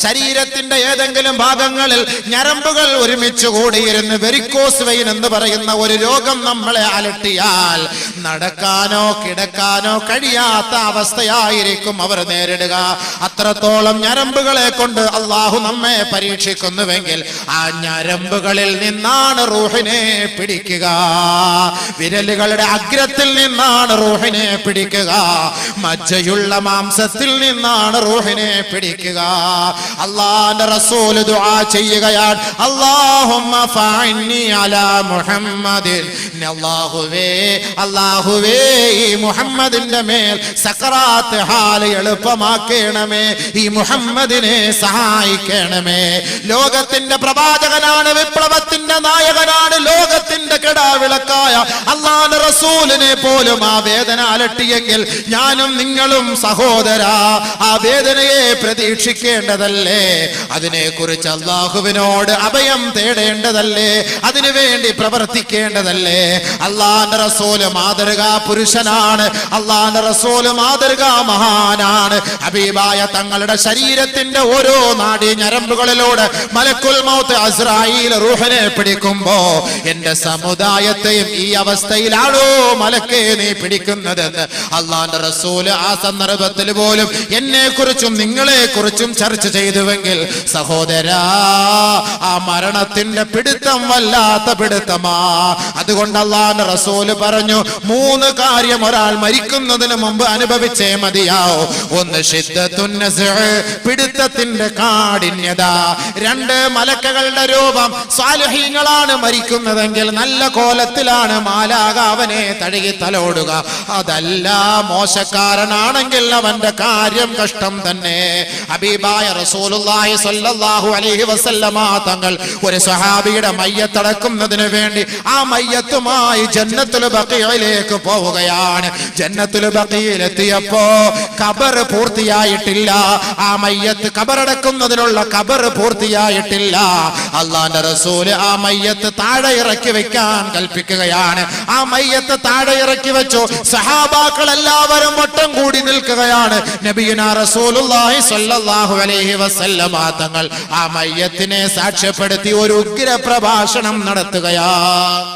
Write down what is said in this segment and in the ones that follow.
ശരീരത്തിന്റെ ഏതെങ്കിലും ഭാഗങ്ങളിൽ ഞരമ്പുകൾ ഒരുമിച്ച് കൂടിയിരുന്ന് വെരിക്കോസ് വെയിൻ എന്ന് പറയുന്ന ഒരു രോഗം നമ്മളെ അലട്ടിയാൽ നടക്കാനോ കിടക്കാനോ കഴിയാത്ത അവസ്ഥയായിരിക്കും അവർ നേരിടുക. അത്രത്തോളം ഞരമ്പുകളെ കൊണ്ട് അള്ളാഹു നമ്മെ പരീക്ഷിക്കുന്നുവെങ്കിൽ ആ ഞരമ്പുകളിൽ നിന്നാണ് റൂഹിനെ പിടിക്കുക. വിരലുകളുടെ അഗ്രത്തിൽ നിന്നാണ് റൂഹിനെ പിടിക്കുക. മജ്ജയുള്ള മാംസത്തിൽ നിന്നാണ് റൂഹിനെ പിടിക്കുക. അല്ലാഹുവിന്റെ റസൂൽ ദുആ ചെയ്യുകയാണ്, അല്ലാഹുമ്മ ഫഅന്നി അലാ മുഹമ്മദിൻ. അല്ലാഹുവേ ഈ മുഹമ്മദിന്റെ മേൽ സക്കറാത്ത് ഹാൽ എളുപ്പമാക്കണമേ, ഈ മുഹമ്മദിനെ സഹായിക്കണമേ. ലോകത്തിന്റെ പ്രവാചകനാണ്, വിപ്ലവത്തിന്റെ നായകനാണ്, ലോകത്തിന്റെ കെടാവിളക്കായ അല്ലാഹുവിന്റെ റസൂലിനെ പോലും ആ വേദന അലട്ടിയെങ്കിൽ ഞാനും നിങ്ങളും സഹോദരാ ആ വേദനയെ പ്രതീക്ഷിക്കേണ്ടതല്ലേ? അതിനെക്കുറിച്ച് അള്ളാഹുവിനോട് അഭയം തേടേണ്ടതല്ലേ? അതിനുവേണ്ടി പ്രവർത്തിക്കേണ്ടതല്ലേ? അള്ളാഹുവിന്റെ റസൂല് മാതൃകാ പുരുഷനാണ്, അള്ളാഹുവിന്റെ റസൂല് മാതൃകാ മഹാനാണ്. ഹബീബായ തങ്ങളുടെ ശരീരത്തിന്റെ ഓരോ നാഡീ ഞരമ്പുകളിലൂടെ മലക്കുൽ മൗത്ത് അസ്രായീൽ റൂഹിനെ പിടിക്കുമ്പോ എന്റെ സമുദായത്തെയും ഈ അവസ്ഥയിലാണോ മലക്കേ നീ പിടിക്കുന്നതെന്ന് അള്ളാഹുവിന്റെ റസൂല് ആ സന്ദർഭത്തിൽ പോലും എന്നെ കുറിച്ചും നിങ്ങളെ കുറിച്ചും ചർച്ച ചെയ്തുവെങ്കിൽ സഹോദരാ ആ മരണത്തിന്റെ പിടുത്തം വല്ലാത്ത പിടുത്തമാ. അതുകൊണ്ട് അല്ലാഹുവിന്റെ റസൂല് പറഞ്ഞു, 3 കാര്യം ഒരാൾ മരിക്കുന്നതിന് മുമ്പ് അനുഭവിച്ചേ മതിയാവൂ. 1 ശിദ്ദത്തുൻ നസ്അ്, പിടുത്തത്തിന്റെ കാഠിന്യത. 2 മലക്കുകളുടെ രൂപം. സാലിഹീങ്ങളാണ് മരിക്കുന്നതെങ്കിൽ നല്ല കോലത്തിലാണ് മാലാഖ അവനെ തഴുകി തലോടുക. അതല്ല മോശക്കാരനാണെങ്കിൽ അവന്റെ കാര്യം കഷ്ടം തന്നെ. ഹബീബായ റസൂലുള്ളാഹി സ്വല്ലല്ലാഹു അലൈഹി വസല്ലമ തങ്ങൾ ഒരു സ്വഹാബിയുടെ മയ്യത്തടക്കുന്നതിന് വേണ്ടി ആ മയ്യത്തുമായി ജന്നത്തുൽ ബഖീഇലേക്ക് പോവുകയാണ്. ജന്നത്തുൽ ബഖീഇൽ എത്തിയപ്പോ ഖബർ പൂർത്തിയായിട്ടില്ല. ആ മയ്യത്ത് ഖബറടക്കുന്നതിനുള്ള ഖബർ പൂർത്തിയായിട്ടില്ല. അല്ലാഹുവിന്റെ റസൂല് ആ മയ്യത്ത് താഴെ ഇറക്കി വെക്കാൻ കൽപ്പിക്കുകയാണ്. ആ മയ്യത്ത് താഴെ ഇറക്കി വെച്ചു. സഹാബാക്കൾ എല്ലാവരും വട്ടം കൂടി നിൽക്കുകയാണ്. നബിയുനാ റസൂലുള്ളാഹി സ്വല്ലല്ലാഹു അലൈഹി വസല്ലമ തങ്ങൾ ആ മയ്യത്തിനെ സാക്ഷ്യപ്പെടുത്തി ഒരു ഉഗ്ര പ്രഭാഷണം നടത്തുകയാണ്.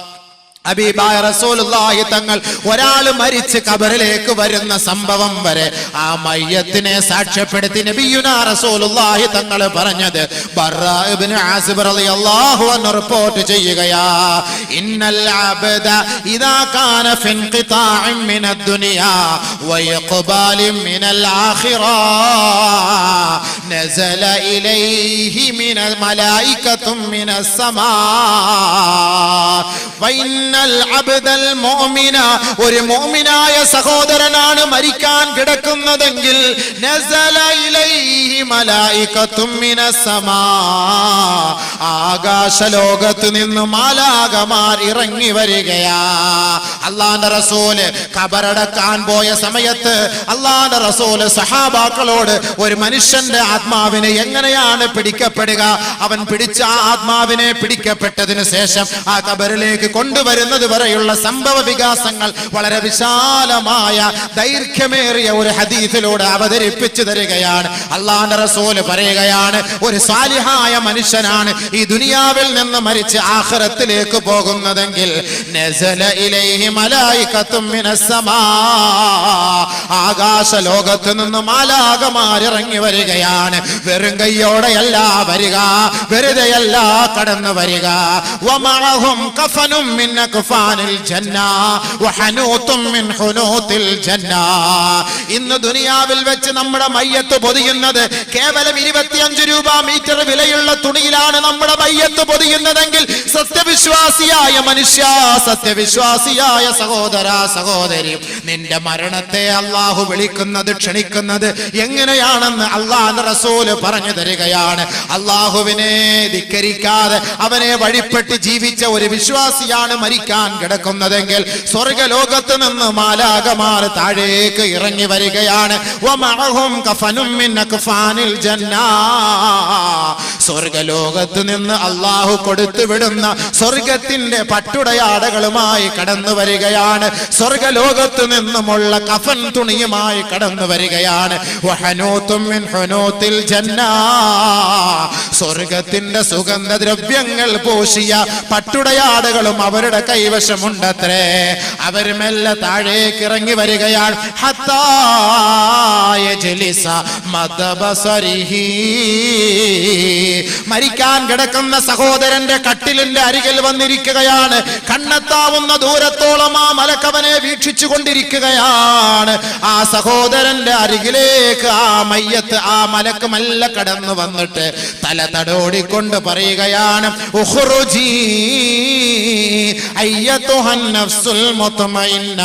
ഹബീബായ റസൂലുള്ളാഹി തങ്ങൾ ഒരാൾ മരിച്ച് ഖബറിലേക്ക് വരുന്ന സംഭവം വരെ ആ മയ്യത്തിനെ സാക്ഷ്യപ്പെടുത്തി നബിയുനാ റസൂലുള്ളാഹി തങ്ങൾ പറഞ്ഞത് ബർറാ ഇബ്നു ആസിബ് റളിയല്ലാഹു അൻഹു റിപ്പോർട്ട് ചെയ്യുകയാ, ഇന്നൽ അബ്ദ ഇദാ കാന ഫി ഇൻഖിതാഇൻ മിനദ് ദുനിയാ വഇഖ്ബാലിൻ മിനൽ ആഖിറ നസല ഇലൈഹി മിനൽ മലായികത്തും മിനസ് സമാ ഒരു മുഅ്മിനായ സഹോദരനാണ് മരിക്കാൻ കിടക്കുന്നതെങ്കിൽ ആകാശലോകത്ത് നിന്ന് മാലാഖമാർ ഇറങ്ങി വരികയാ. അല്ലാഹുവിന്റെ റസൂല് ഖബറടക്കാൻ പോയ സമയത്ത് അല്ലാഹുവിന്റെ റസൂല് സഹാബാക്കളോട് ഒരു മനുഷ്യന്റെ ആത്മാവിനെ എങ്ങനെയാണ് പിടിക്കപ്പെടുക, അവൻ പിടിച്ച ആ ആത്മാവിനെ പിടിക്കപ്പെട്ടതിന് ശേഷം ആ ഖബറിലേക്ക് കൊണ്ടുവരുന്നത് വരെയുള്ള സംഭവ വികാസങ്ങൾ വളരെ വിശാലമായ ദൈർഘ്യമേറിയ ഒരു ഹദീസിലൂടെ അവതരിപ്പിച്ചു തരികയാണ്. അല്ലാഹുവിന്റെ റസൂൽ പറയുകയാണ്, ഒരു സാലിഹായ മനുഷ്യനാണ് ഈ ദുനിയാവിൽ നിന്ന് മരിച്ച് ആഖിറത്തിലേക്ക് പോകുന്നതെങ്കിൽ നസല ഇലൈഹി മലായികത്തും മിനസ് സമാ, ആകാശ ലോകത്ത് നിന്ന് മാലാഖമാർ ഇറങ്ങി വരികയാണ്. വെറും കൈയോടെയല്ല വരിക, വെറുതെയല്ല കടന്നു വരിക. വമഅഹും കഫനും മിൻ അക്ഫാനിൽ ജന്ന വഹനൂതും മിൻ ഹുനൂതിൽ ജന്ന. ഇന്ന് ദുനിയാവിൽ വെച്ച് നമ്മുടെ മയ്യത്ത് പൊതിയുന്നത് കേവലം 25 രൂപ മീറ്റർ വിലയുള്ള തുണിയിലാണ് നമ്മുടെ മയ്യത്ത് പൊതിയുന്നതെങ്കിൽ സത്യവിശ്വാസിയായ മനുഷ്യ, സത്യവിശ്വാസിയായ സഹോദര സഹോദരി, നിന്റെ മരണത്തെ അല്ലാഹു വിളിക്കുന്നത് ക്ഷണിക്കുന്നത് എങ്ങനെയാണെന്ന് അല്ലാഹുവിന്റെ റസൂൽ പറഞ്ഞു തരികയാണ്. അല്ലാഹുവിനെ ധിക്കരിക്കാതെ അവനെ വഴിപ്പെട്ട് ജീവിച്ച ഒരു വിശ്വാസിയാണ് മരിക്കാൻ കിടക്കുന്നതെങ്കിൽ സ്വർഗ്ഗലോകത്ത് നിന്ന് മാലാഖമാർ താഴേക്ക് ഇറങ്ങി വരികയാണ്. വമഅഹും കഫനും മിൻ അക്ഫാനിൽ ജന്ന, സ്വർഗലോകത്ത് നിന്ന് അള്ളാഹു കൊടുത്തു വിടുന്ന സ്വർഗത്തിന്റെ പട്ടുടയാടകളുമായി കടന്നു വരികയാണ്. സ്വർഗലോകത്ത് നിന്നുമുള്ള കഫൻ തുണിയുമായി കടന്നു വരികയാണ്. വഹനൂതും മിൻ ഹുനൂതിൽ ജന്നാ, സ്വർഗത്തിന്റെ സുഗന്ധദ്രവ്യങ്ങൾ പൂശിയ പട്ടുടയാടകളും അവരുടെ കൈവശമുണ്ടത്രേ. അവർ മെല്ലെ താഴേക്ക് ഇറങ്ങി വരികയാണ്. ഹത്താ യജ്ലിസ മദബസരിഹി, മരിക്കാൻ കിടക്കുന്ന സഹോദരന്റെ കട്ടിലിന്റെ അരികിൽ വന്നിരിക്കുകയാണ്. കണ്ണെത്താവുന്ന ദൂരത്തോളം ആ മലക്കവനെ വീക്ഷിച്ചു കൊണ്ടിരിക്കുകയാണ്. ആ സഹോദരന്റെ അരികിലേക്ക് ആ മയ്യത്ത്, ആ മലക്ക് മെല്ലെ കടന്നു വന്നിട്ട് തല തടോടിക്കൊണ്ട് പറയുകയാണ്, ഉഖ്റുജി അയ്യതുഹൻ നഫ്സുൽ മുത്മഇന്ന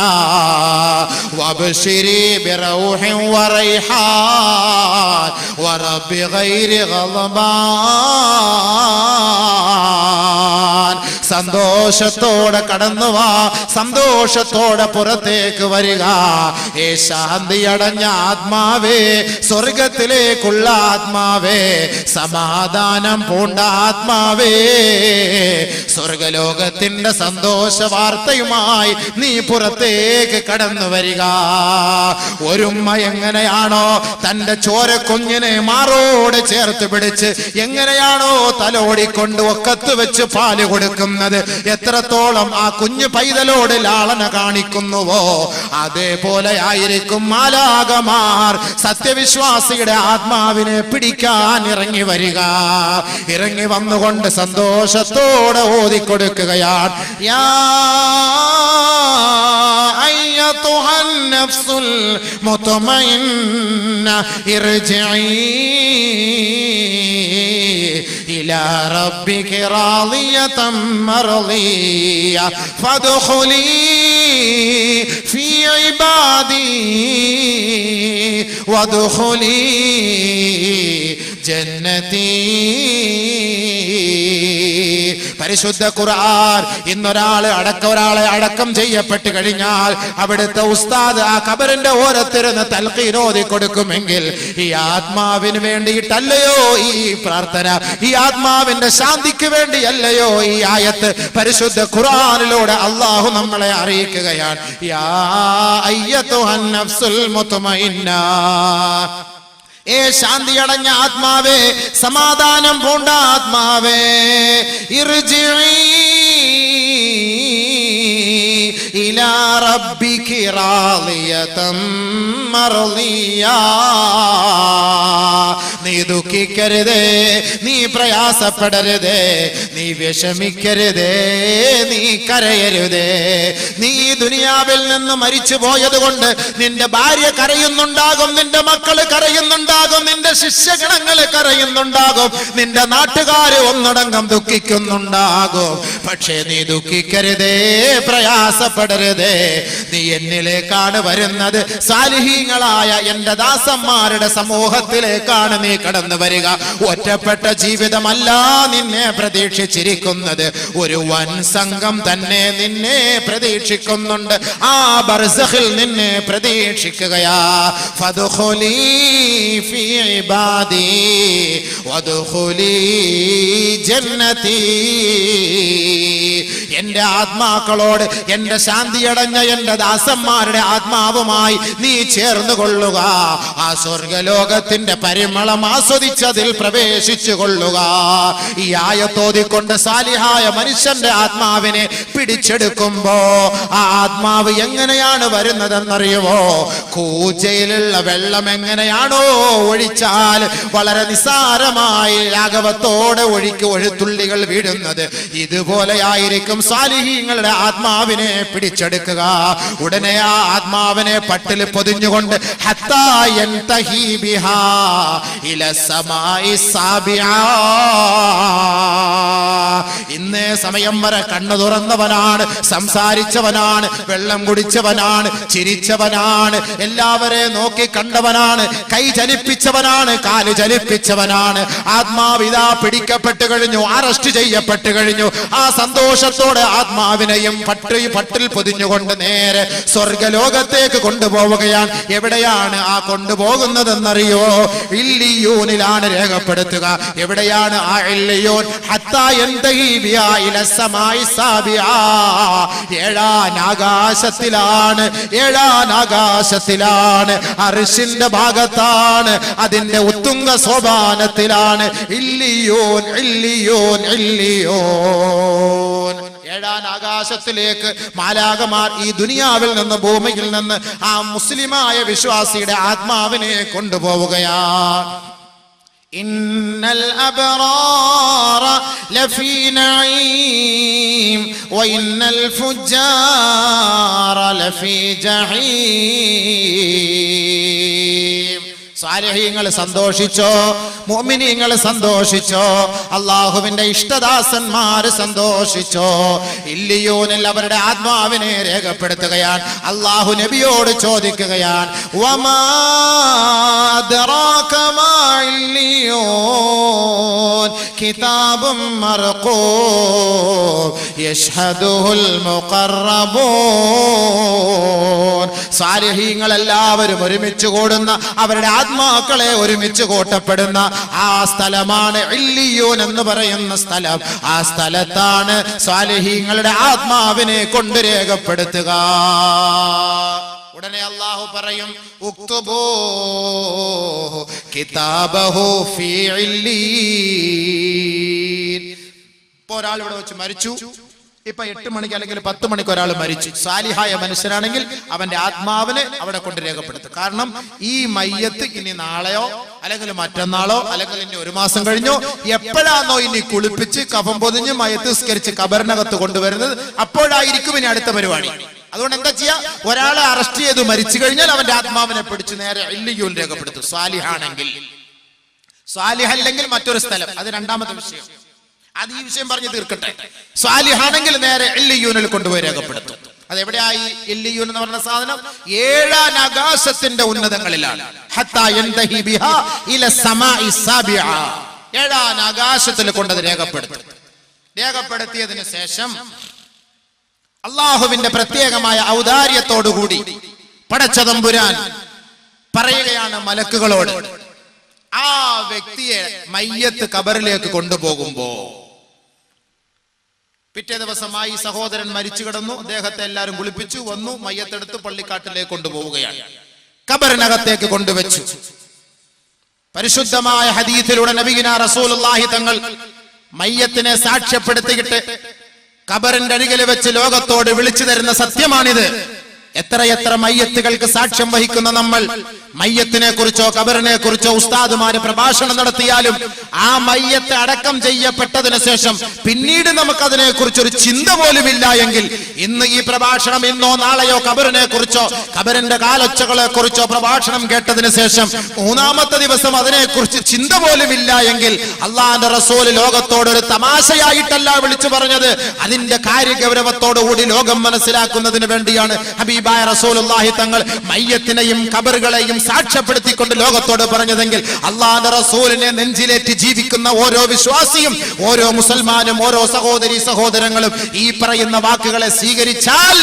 വബ്ശിരി ബിറൗഹിൻ വറൈഹാൻ വറബ്ബി ഗൈരി ഗളബാൻ. സന്തോഷത്തോടെ കടന്നു വാ, സന്തോഷത്തോടെ പുറത്തേക്ക് വരിക. ഏ ശാന്തിയടഞ്ഞ ആത്മാവേ, സ്വർഗത്തിലേക്കുള്ള ആത്മാവേ, സമാധാനം പൂണ്ട ആത്മാവേ, സ്വർഗലോകത്തിന്റെ സന്തോഷ വാർത്തയുമായി നീ പുറത്തേക്ക് കടന്നു വരിക. ഒരുമ്മ എങ്ങനെയാണോ തന്റെ ചോരക്കുഞ്ഞിനെ മാറോട് ചേർത്ത് പിടിച്ച് എങ്ങനെയാണോ തലോടിക്കൊണ്ട് ഒക്കത്ത് വെച്ച് പാല് കൊടുക്കുന്നത്, എത്രത്തോളം ആ കുഞ്ഞു പൈതലോട് ലാളന കാണിക്കുന്നുവോ അതേപോലെ ആയിരിക്കും മാലാകമാർ സത്യവിശ്വാസിയുടെ ആത്മാവിനെ പിടിക്കാൻ ഇറങ്ങി വരിക. ഇറങ്ങി വന്നുകൊണ്ട് സന്തോഷത്തോടെ ഓതിക്കൊടുക്കുകയാണ്, യാ അയ്യതുഹൻ നഫ്സുൽ മുത്മഇന്ന ഇർജിഇ ഇലാ റബ്ബികി റാളിയതൻ മർളിയ ഫദ്ഖുലി ഫീ ഇബാദി വദ്ഖുലി ജന്നതി. പരിശുദ്ധ ഖുർആൻ ഒരാളെ അടക്കം ചെയ്യപ്പെട്ട് കഴിഞ്ഞാൽ അവിടുത്തെ ഉസ്താദ് ആ ഖബറിന്റെ ഓരത്തിരുന്ന് തൽഖീൻ ഓതി കൊടുക്കുമെങ്കിൽ ഈ ആത്മാവിന് വേണ്ടിയിട്ടല്ലയോ ഈ പ്രാർത്ഥന, ഈ ആത്മാവിന്റെ ശാന്തിക്ക് വേണ്ടിയല്ലയോ ഈ ആയത്ത് പരിശുദ്ധ ഖുർആനിലൂടെ അള്ളാഹു നമ്മളെ അറിയിക്കുകയാണ്. യാ അയ്യതുഹൻ നഫ്സുൽ മുത്മഇന്ന, ഏ ശാന്തിയടഞ്ഞ ആത്മാവേ, സമാധാനം പൂണ്ട ആത്മാവേ, ഇർജിഇ ഇലാ റബ്ബികി റാളിയതൻ മർളിയ. നീ ദുഃഖിക്കരുതേ, നീ പ്രയാസപ്പെടരുതേ, നീ വിഷമിക്കരുതേ, നീ കരയരുതേ. നീ ദുനിയാവിൽ നിന്ന് മരിച്ചു പോയത് കൊണ്ട് നിന്റെ ഭാര്യ കരയുന്നുണ്ടാകും, നിന്റെ മക്കള് കരയുന്നുണ്ടാകും, നിന്റെ ശിഷ്യഗണങ്ങള് കരയുന്നുണ്ടാകും, നിന്റെ നാട്ടുകാര് ഒന്നടങ്കം ദുഃഖിക്കുന്നുണ്ടാകും. പക്ഷേ നീ ദുഃഖിക്കരുതേ, പ്രയാസപ്പെടരുതേ. നീ എന്നിലേക്കാണ് വരുന്നത്, സാലിഹീങ്ങളായ എന്റെ ദാസന്മാരുടെ സമൂഹത്തിലേക്കാണ് നീ കടന്നു വരിക. ഒറ്റപ്പെട്ട ജീവിതമല്ല നിന്നെ പ്രതീക്ഷിച്ചിരിക്കുന്നത്, ഒരു വൻ സംഘം തന്നെ നിന്നെ പ്രതീക്ഷിക്കുന്നുണ്ട്. ആ ബർസഖിൽ നിന്നെ പ്രതീക്ഷിക്കുകയാ. ഫദ്ഖുലി ഫീ ഇബാദി വദ്ഖുലി ജന്നതി. എന്റെ ആത്മാക്കളോട്, എന്റെ ശാന്തിയടഞ്ഞ എന്റെ ദാസന്മാരുടെ ആത്മാവുമായി നീ ചേർന്ന് കൊള്ളുക. ആ സ്വർഗലോകത്തിന്റെ പരിമളം ആസ്വദിച്ചതിൽ പ്രവേശിച്ചു കൊള്ളുക. ഈ ആയത്തോതിക്കൊണ്ട് സാലിഹായ മനുഷ്യന്റെ ആത്മാവിനെ പിടിച്ചെടുക്കുമ്പോ ആ ആത്മാവ് എങ്ങനെയാണ് വരുന്നതെന്നറിയുമോ? കൂജയിലുള്ള വെള്ളം എങ്ങനെയാണോ ഒഴിച്ചാൽ വളരെ നിസ്സാരമായി ലാഘവത്തോടെ ഒഴുത്തുള്ളികൾ വീഴുന്നത്, ഇതുപോലെയായിരിക്കും സാലിഹീങ്ങളുടെ ആത്മാവിനെ പിടിച്ചെടുക്കുക. ഉടനെ ആ ആത്മാവിനെ പട്ടിൽ പൊതിഞ്ഞുകൊണ്ട് ഹത്താ യൻതഹി ബിഹാ ഇലാ സമാഇ സാബിആ. ഇന്നേ സമയം വരെ കണ്ണു തുറന്നവനാണ്, സംസാരിച്ചവനാണ്, വെള്ളം കുടിച്ചവനാണ്, ചിരിച്ചവനാണ്, എല്ലാവരെ നോക്കി കണ്ടവനാണ്, കൈ ചലിപ്പിച്ചവനാണ്, കാല് ചലിപ്പിച്ചവനാണ്. ആത്മാവിതാ പിടിക്കപ്പെട്ടു കഴിഞ്ഞു, അറസ്റ്റ് ചെയ്യപ്പെട്ടു കഴിഞ്ഞു. ആ സന്തോഷത്തോടെ അവളുടെ ആത്മാവിനെയും പട്ടിൽ പൊതിഞ്ഞുകൊണ്ട് നേരെ സ്വർഗലോകത്തേക്ക് കൊണ്ടുപോവുകയാണ്. എവിടെയാണ് ആ കൊണ്ടുപോകുന്നതെന്നറിയോ? ഇല്ലിയൂനിലാണ് രേഖപ്പെടുത്തുക. എവിടെയാണ് ആ ഇല്ലിയൂൻ? ഹത്താ യന്തഹി ബിഹാ ഇലാ സമായി സാബിആ, ഏഴാം ആകാശത്തിലാണ്, അർശിന്റെ ഭാഗത്താണ്, അതിന്റെ ഉത്തുംഗ സോപാനത്തിലാണ് ഇല്ലിയൂൻ. ഏഴാം ആകാശത്തിലേക്ക് മാലാകമാർ ഈ ദുനിയാവിൽ നിന്ന്, ഭൂമിയിൽ നിന്ന് ആ മുസ്ലിമായ വിശ്വാസിയുടെ ആത്മാവിനെ കൊണ്ടുപോവുകയാണ്. ഇന്നൽ അബ്റാറ ലഫീ നഈം വഇന്നൽ ഫുജ്ജാറ ലഫീ ജഹീം. സാലിഹീങ്ങൾ സന്തോഷിച്ചോ, മുഅ്മിനീങ്ങൾ സന്തോഷിച്ചോ, അള്ളാഹുവിന്റെ ഇഷ്ടദാസന്മാര് സന്തോഷിച്ചോ. ഇല്ലിയൂനിൽ അവരുടെ ആത്മാവിനെ രേഖപ്പെടുത്തുകയാണ്. അള്ളാഹു നബിയോട് ചോദിക്കുകയാണ്, വമാ അദ്റാക മാ ഇല്ലിയൂൻ കിതാബും മർഖൂം യശ്ഹദുഹുൽ മുഖറബൂൻ. സാലിഹീങ്ങൾ എല്ലാവരും ഒരുമിച്ച് കൂടുന്ന, അവരുടെ ആത്മാക്കളെ ഒരുമിച്ച് കൂട്ടപ്പെടുന്ന ആ സ്ഥലമാണ് ഇല്ലിയൂൻ എന്ന് പറയുന്ന സ്ഥലം. ആ സ്ഥലത്താണ് സാലിഹീങ്ങളുടെ ആത്മാവിനെ കൊണ്ട് രേഖപ്പെടുത്തുക. ഉടനെ അല്ലാഹു പറയും, ഉക്തുബൂഹു കിതാബഹു ഫീ ഇല്ലീൻ. ഇപ്പോൾ ഒരാൾ ഇവിടെ വെച്ച് മരിച്ചു, ഇപ്പൊ 8 മണിക്ക് അല്ലെങ്കിൽ 10 മണിക്ക് ഒരാൾ മരിച്ചു. സാലിഹായ മനുഷ്യനാണെങ്കിൽ അവന്റെ ആത്മാവിനെ അവിടെ കൊണ്ട് രേഖപ്പെടുത്തും. കാരണം ഈ മയ്യത്ത് ഇനി നാളെയോ അല്ലെങ്കിൽ മറ്റന്നാളോ അല്ലെങ്കിൽ ഇനി 1 മാസം കഴിഞ്ഞോ എപ്പോഴാണോ ഇനി കുളിപ്പിച്ച് കഫം പൊതിഞ്ഞ് മയ്യത്ത് സ്കരിച്ച് കബറിനകത്ത് കൊണ്ടുവരുന്നത്, അപ്പോഴായിരിക്കും ഇനി അടുത്ത പരിപാടി. അതുകൊണ്ട് എന്താ ചെയ്യാ? ഒരാളെ അറസ്റ്റ് ചെയ്ത് മരിച്ചു കഴിഞ്ഞാൽ അവന്റെ ആത്മാവിനെ പിടിച്ച് നേരെ ഇല്ലിയൂൻ രേഖപ്പെടുത്തും. സ്വാലിഹാണെങ്കിൽ. സ്വാലിഹല്ലെങ്കിൽ മറ്റൊരു സ്ഥലം, അത് രണ്ടാമത്തെ വിഷയം. അത് ഈ വിഷയം പറഞ്ഞ് തീർക്കട്ടെ. സ്വാലിഹാണെങ്കിൽ നേരെ ഇല്ലിയൂനിൽ കൊണ്ടുപോയി രേഖപ്പെടുത്തും. അതെവിടെയായി? ഇല്ലിയൂൻ എന്ന് പറഞ്ഞ സാധനം 7 ആകാശത്തിന്റെ ഉന്നതങ്ങളിലാണ്. ഹത്താ യന്തഹി ബിഹാ ഇലാ സമായി സാബിആ, 7 ആകാശത്തിൽ കൊണ്ടത് രേഖപ്പെടുത്തും. രേഖപ്പെടുത്തിയതിനു ശേഷം അള്ളാഹുവിന്റെ പ്രത്യേകമായ ഔദാര്യത്തോടുകൂടി പടച്ചതമ്പുരാൻ പറയുകയാണ് മലക്കുകളോട്, ആ വ്യക്തിയെ മയ്യത്ത് ഖബറിലേക്ക് കൊണ്ടുപോകുമ്പോ, പിറ്റേ ദിവസമായി സഹോദരൻ മരിച്ചു കിടന്നു, അദ്ദേഹത്തെ എല്ലാവരും കുളിപ്പിച്ചു, വന്നു, മയ്യത്തെടുത്ത് പള്ളിക്കാട്ടിലേക്ക് കൊണ്ടുപോവുകയാണ്. ഖബറിനകത്തേക്ക് കൊണ്ടുവച്ചു. പരിശുദ്ധമായ ഹദീസിലൂടെ നബിയുനാ റസൂലുള്ളാഹി തങ്ങൾ മയ്യത്തിനെ സാക്ഷ്യപ്പെടുത്തിയിട്ട് ഖബറിന്റെ അരികിൽ വെച്ച് ലോകത്തോട് വിളിച്ചു തരുന്ന സത്യമാണിത്. എത്രയെത്ര മയ്യത്തുകൾക്ക് സാക്ഷ്യം വഹിക്കുന്ന നമ്മൾ, മയ്യത്തിനെ കുറിച്ചോ ഖബറിനെ കുറിച്ചോ ഉസ്താദുമാര് പ്രഭാഷണം നടത്തിയാലും ആ മയ്യത്ത് അടക്കം ചെയ്യപ്പെട്ടതിന് ശേഷം പിന്നീട് നമുക്കതിനെ കുറിച്ചൊരു ചിന്ത പോലും ഇല്ല എങ്കിൽ, ഇന്ന് ഈ പ്രഭാഷണം ഇന്നോ നാളെയോ ഖബറിനെ കുറിച്ചോ ഖബറിന്റെ കാലൊച്ചകളെ കുറിച്ചോ പ്രഭാഷണം കേട്ടതിന് ശേഷം 3-ാമത്തെ ദിവസം അതിനെ കുറിച്ച് ചിന്ത പോലും ഇല്ല എങ്കിൽ, അള്ളാഹുവിന്റെ റസൂൽ ലോകത്തോട് ഒരു തമാശയായിട്ടല്ല വിളിച്ചു പറഞ്ഞത്, അതിന്റെ കാര്യഗൗരവത്തോടുകൂടി ലോകം മനസ്സിലാക്കുന്നതിന് വേണ്ടിയാണ് ഹബീബായ റസൂലുള്ളാഹി തങ്ങൾ മയ്യത്തിനെയും ഖബറുകളെയും സാക്ഷ്യപ്പെടുത്തിക്കൊണ്ട് ലോകത്തോട് പറഞ്ഞതെങ്കിൽ, അള്ളാഹുവിന്റെ റസൂലിനെ നെഞ്ചിലേറ്റി ജീവിക്കുന്ന ഓരോ വിശ്വാസിയും, ഓരോ മുസൽമാനും, ഓരോ സഹോദരി സഹോദരങ്ങളും ഈ പറയുന്ന വാക്കുകളെ സ്വീകരിച്ചാൽ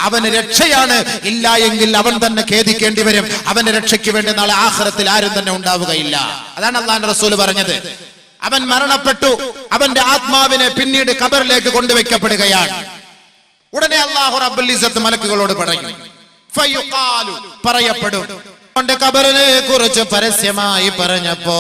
അവന് രക്ഷയാണ്. ഇല്ല എങ്കിൽ അവൻ തന്നെ ഖേദിക്കേണ്ടി വരും. അവന്റെ രക്ഷയ്ക്ക് വേണ്ടി നാളെ ആഖിറത്തിൽ ആരും തന്നെ ഉണ്ടാവുകയില്ല. അതാണ് അള്ളാഹുവിന്റെ റസൂൽ പറഞ്ഞത്. അവൻ മരണപ്പെട്ടു, അവന്റെ ആത്മാവിനെ പിന്നീട് ഖബറിലേക്ക് കൊണ്ടുവയ്ക്കപ്പെടുകയാണ്. ഉടനെ അല്ലാഹു റബ്ബുൽ ഇസ്സത്ത് മലക്കുകളോട് പറയും, ഫയുഖാലു, പറയപ്പെടും. ഖബറിനെ കുറിച്ച് പരസ്യമായി പറഞ്ഞപ്പോ,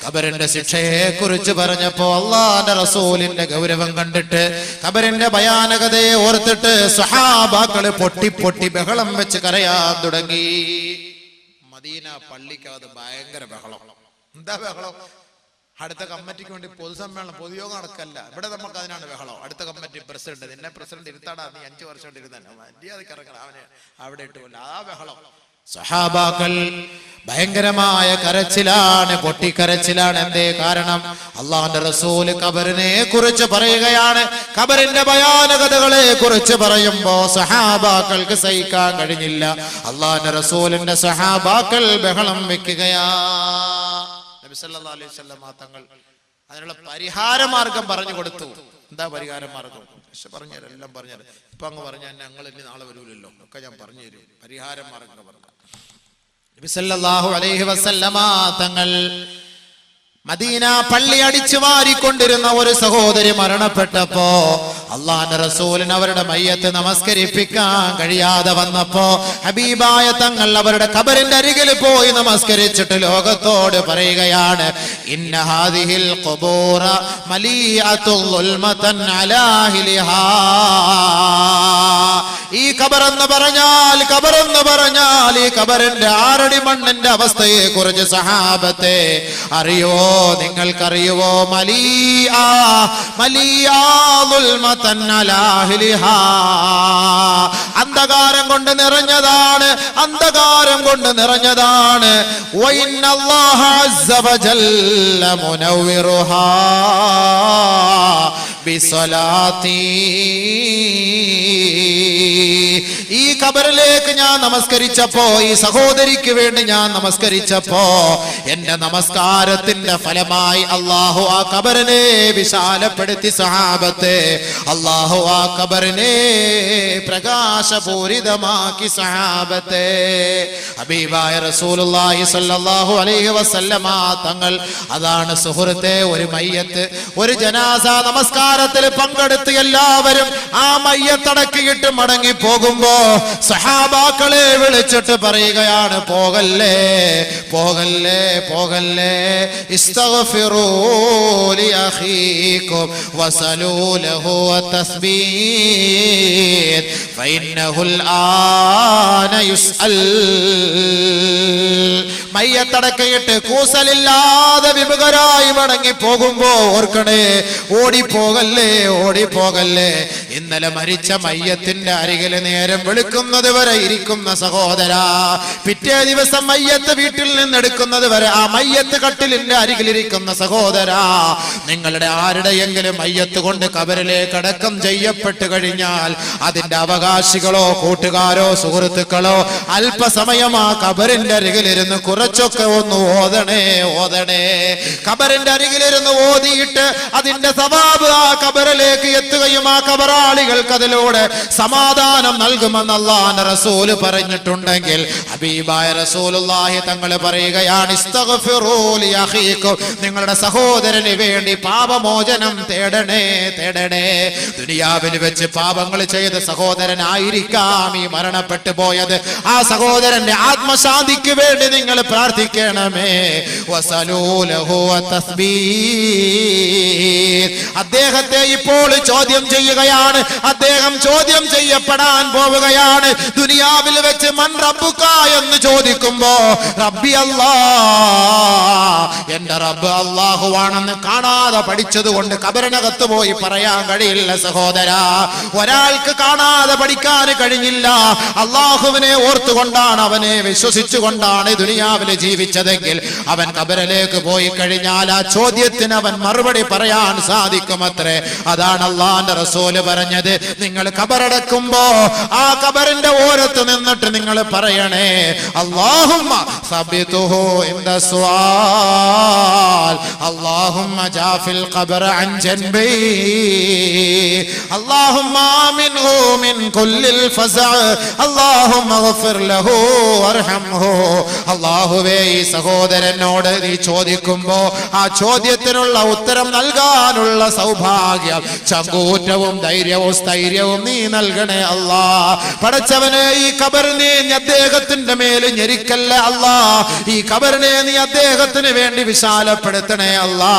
ഖബറിന്റെ ശിക്ഷയെ കുറിച്ച് പറഞ്ഞപ്പോ, അല്ലാഹുവിന്റെ റസൂലിന്റെ ഗൗരവം കണ്ടിട്ട്, ഖബറിന്റെ ഭയാനകതയെ ഓർത്തിട്ട് സ്വഹാബാക്കള് പൊട്ടി പൊട്ടി ബഹളം വെച്ച് കരയാൻ തുടങ്ങി. മദീന പള്ളിക്കകത്ത് ഭയങ്കര ബഹളം. എന്താ ബഹളം? അടുത്ത കമ്മിറ്റിക്ക് വേണ്ടി പൊതുസമ്മേളനം, പൊതുയോഗം നടക്കല്ല. ഇവിടെ നമുക്ക് അതിനാണ് ബഹളം. അടുത്ത കമ്മിറ്റി പ്രസിഡന്റ്, നിന്നെ പ്രസിഡന്റ് ഇരുത്താടാ, നീ 5 വർഷം കൊണ്ട് ഇരുത്താൻ മര്യാദക്കിറങ്ങണം, അവനെ അവിടെ ഇട്ടുകൊല്ല. ആ ബഹളം. സഹാബാക്കൾ ഭയങ്കരമായ കരച്ചിലാണ്, പൊട്ടിക്കരച്ചിലാണ്. എന്തേ കാരണം? അള്ളാഹുവിന്റെ റസൂൽ ഖബറിനെ കുറിച്ച് പറയുകയാണ്. ഖബറിന്റെ ഭയാനകതകളെ കുറിച്ച് പറയുമ്പോ സഹാബാക്കൾക്ക് സഹിക്കാൻ കഴിഞ്ഞില്ല. അള്ളാഹുവിന്റെ റസൂലിന്റെ സഹാബാക്കൾ ബഹളം വെക്കുകയാ. നബി സല്ലല്ലാഹു അലൈഹി വസല്ലം തങ്ങൾ അതിനുള്ള പരിഹാര മാർഗം പറഞ്ഞു കൊടുത്തു. എന്താ പരിഹാര മാർഗം? പക്ഷെ പറഞ്ഞുതരാം, എല്ലാം പറഞ്ഞുതരാം. ഇപ്പൊ അങ്ങ് പറഞ്ഞാൽ ഞങ്ങൾ ഇനി നാളെ വരൂലല്ലോ, ഒക്കെ ഞാൻ പറഞ്ഞു തരും. പരിഹാര മാർഗം പറഞ്ഞു. നബി സല്ലല്ലാഹു അലൈഹി വസല്ലമ തങ്ങൾ മദീന പള്ളി അടിച്ചു വാരിക്കൊണ്ടിരുന്ന ഒരു സഹോദരി മരണപ്പെട്ടപ്പോ അള്ളാഹുവിന്റെ റസൂലിന് അവരുടെ മയ്യത്ത് നമസ്കരിപ്പിക്കാൻ കഴിയാതെ വന്നപ്പോ ഹബീബായ തങ്ങൾ അവരുടെ ഖബറിന്റെ അരികിൽ പോയി നമസ്കരിച്ചിട്ട് ലോകത്തോട് പറയുകയാണ്, ഇന്ന ഹാദിഹിൽ ഖുബൂറ മലീഅത്തുൽ ളുൽമതൻ അലാ അഹ്ലിഹാ. ഈ ഖബറെന്ന് പറഞ്ഞാൽ ഈ ഖബറിന്റെ ആറടി മണ്ണിന്റെ അവസ്ഥയെ കുറിച്ച് സഹാബത്തെ അറിയോ? നിങ്ങൾക്കറിയുവോ? അന്ധകാരം കൊണ്ട് നിറഞ്ഞതാണ്, അന്ധകാരം കൊണ്ട് നിറഞ്ഞതാണ്. വഇന്നല്ലാഹ അസ്സ വജല്ല മുനവ്വിറുഹാ ബിസ്സലാത്തി. ഈ ഖബറിലേക്ക് ഞാൻ നമസ്കരിച്ചപ്പോ, ഈ സഹോദരിക്ക് വേണ്ടി ഞാൻ നമസ്കരിച്ചപ്പോ എന്റെ നമസ്കാരത്തിന്റെ ഫലമായി അള്ളാഹു ആ ഖബറിനെ വിശാലപ്പെടുത്തി. സഹാബത്തെ, അള്ളാഹു ആ ഖബറിനെ പ്രകാശപൂരിതമാക്കി. സഹാബത്തെ, ഹബീബായ റസൂലുള്ളാഹി സ്വല്ലല്ലാഹു അലൈഹി വസല്ലമ തങ്ങൾ, അതാണ് സുഹൃത്തെ, ഒരു മയ്യത്ത്, ഒരു ജനാസ നമസ്കാരത്തിൽ പങ്കെടുത്ത് എല്ലാവരും ആ മയ്യത്തടക്കിയിട്ട് മടങ്ങി പോകുമ്പോ സഹാബാക്കളെ വിളിച്ചിട്ട് പറയുകയാണ്, പോകല്ലേ പോകല്ലേ പോകല്ലേ, ഇസ്തഗ്ഫിറൂ ലി അഖീകും വസലൂ ലഹു തസ്ബീഹ് ഫഇന്നഹുൽ ആന യുസ്അൽ. മയ്യത്തടക്കയിട്ട് കൂസലില്ലാതെ വിമുഖരായി മടങ്ങി പോകുമ്പോ ഓർക്കണേ, ഓടിപ്പോകല്ലേ ഓടിപ്പോകല്ലേ. ഇന്നലെ മരിച്ച മയ്യത്തിന്റെ അരികിൽ നേരം വെളുക്കുന്നത് വരെ ഇരിക്കുന്ന സഹോദരാ, പിറ്റേ ദിവസം മയ്യത്ത് വീട്ടിൽ നിന്ന് എടുക്കുന്നത് വരെ ആ മയ്യത്ത് കട്ടിലിന്റെ അരികിലിരിക്കുന്ന സഹോദരാ, നിങ്ങളുടെ ആരുടെയെങ്കിലും മയ്യത്ത് കൊണ്ട് ഖബറിലേക്ക് അടക്കം ചെയ്യപ്പെട്ടു കഴിഞ്ഞാൽ അതിന്റെ അവകാശികളോ കൂട്ടുകാരോ സുഹൃത്തുക്കളോ അല്പസമയം ആ ഖബറിന്റെ അരികിലിരുന്ന് കുറച്ചൊക്കെ ഒന്ന് ഓതണേ ഓതണേ. ഖബറിന്റെ അരികിലിരുന്ന് ഓതിയിട്ട് അതിന്റെ സവാബ് ആ ഖബറിലേക്ക് എത്തുകയും ആ ഖബറാളികൾക്ക് അതിലൂടെ സമാധാനം നൽകുമെന്ന് അല്ലാഹുവിന്റെ റസൂൽ പറഞ്ഞിട്ടുണ്ടെങ്കിൽ ഹബീബായ റസൂലുള്ളാഹി തങ്ങൾ പറയുകയാണ്, ഇസ്തഗ്ഫിറൂ ലി അഖീകും, നിങ്ങളുടെ സഹോദരന് വേണ്ടി പാപമോചനം തേടണേ തേടണേ. ദുനിയാവിൽ വെച്ച് പാപങ്ങൾ ചെയ്ത സഹോദരനായിരിക്കാം ഈ മരണപ്പെട്ടു പോയത്. ആ സഹോദരന്റെ ആത്മശാന്തിക്ക് വേണ്ടി നിങ്ങൾ പ്രാർത്ഥിക്കണമേ. വസലൂ ലഹു തസ്ബീഹ്. അദ്ദേഹത്തെ ഇപ്പോൾ ചോദ്യം ചെയ്യുകയാണ്, അദ്ദേഹം ചോദ്യം ചെയ്യപ്പെടാൻ പോവുകയാണ്. ദുനിയാവിൽ വെച്ച് മൻ റബ്ബുക എന്ന് ചോദിക്കുമ്പോ റബ്ബി അല്ലാഹ്, എന്റെ റബ്ബ് അല്ലാഹുവാണെന്ന് കാണാതെ പഠിച്ചത് കൊണ്ട് ഖബറിനകത്ത് പോയി പറയാൻ കഴിയില്ല സഹോദരാ. ഒരാൾക്ക് കാണാതെ പഠിക്കാൻ കഴിഞ്ഞില്ല. അല്ലാഹുവിനെ ഓർത്തുകൊണ്ടാണ്, അവനെ വിശ്വസിച്ചുകൊണ്ടാണ് ദുനിയാവിൽ ജീവിച്ചതെങ്കിൽ അവൻ ഖബറിലേക്ക് പോയി കഴിഞ്ഞാൽ ആ ചോദ്യത്തിന് അവൻ മറുപടി പറയാൻ സാധിക്കുമത്രേ. അതാണ് അല്ലാഹുവിന്റെ റസൂൽ പറഞ്ഞത്, നിങ്ങൾ ഖബറടക്കുമ്പോ ആ ഖബറിന്റെ ഓരത്ത് നിന്നിട്ട് നിങ്ങൾ പറയണേ, അല്ലാഹുമ്മ സബ്ബിതുഹു ഇൻദ സുആൽ, അല്ലാഹുമ്മ ജാഫിൽ ഖബറ അൻ ജൻബി, അല്ലാഹുമ്മ ആമിൻഹു മിൻ കുല്ലിൽ ഫസഅ, അല്ലാഹുമ്മ ഗഫിർ ലഹു വർഹംഹു. അല്ലാഹുവേ, ഈ സഹോദരനോട് നീ ചോദിക്കുമ്പോ ആ ചോദ്യത്തിനുള്ള ഉത്തരം നൽകാനുള്ള സൗഭാഗ്യം, ചങ്കൂറ്റവും ധൈര്യവും സ്ഥൈര്യവും നീ നൽകണേ അല്ലാ. പടച്ചവനെ, ഈ ഖബറിനെ നീ അദ്ദേഹത്തിന്റെ മേൽ ഞെരിക്കല്ല അല്ലാ. ഈ ഖബറിനെ നീ അദ്ദേഹത്തിന് വേണ്ടി വിശാലപ്പെടുത്തണേ അല്ലാ.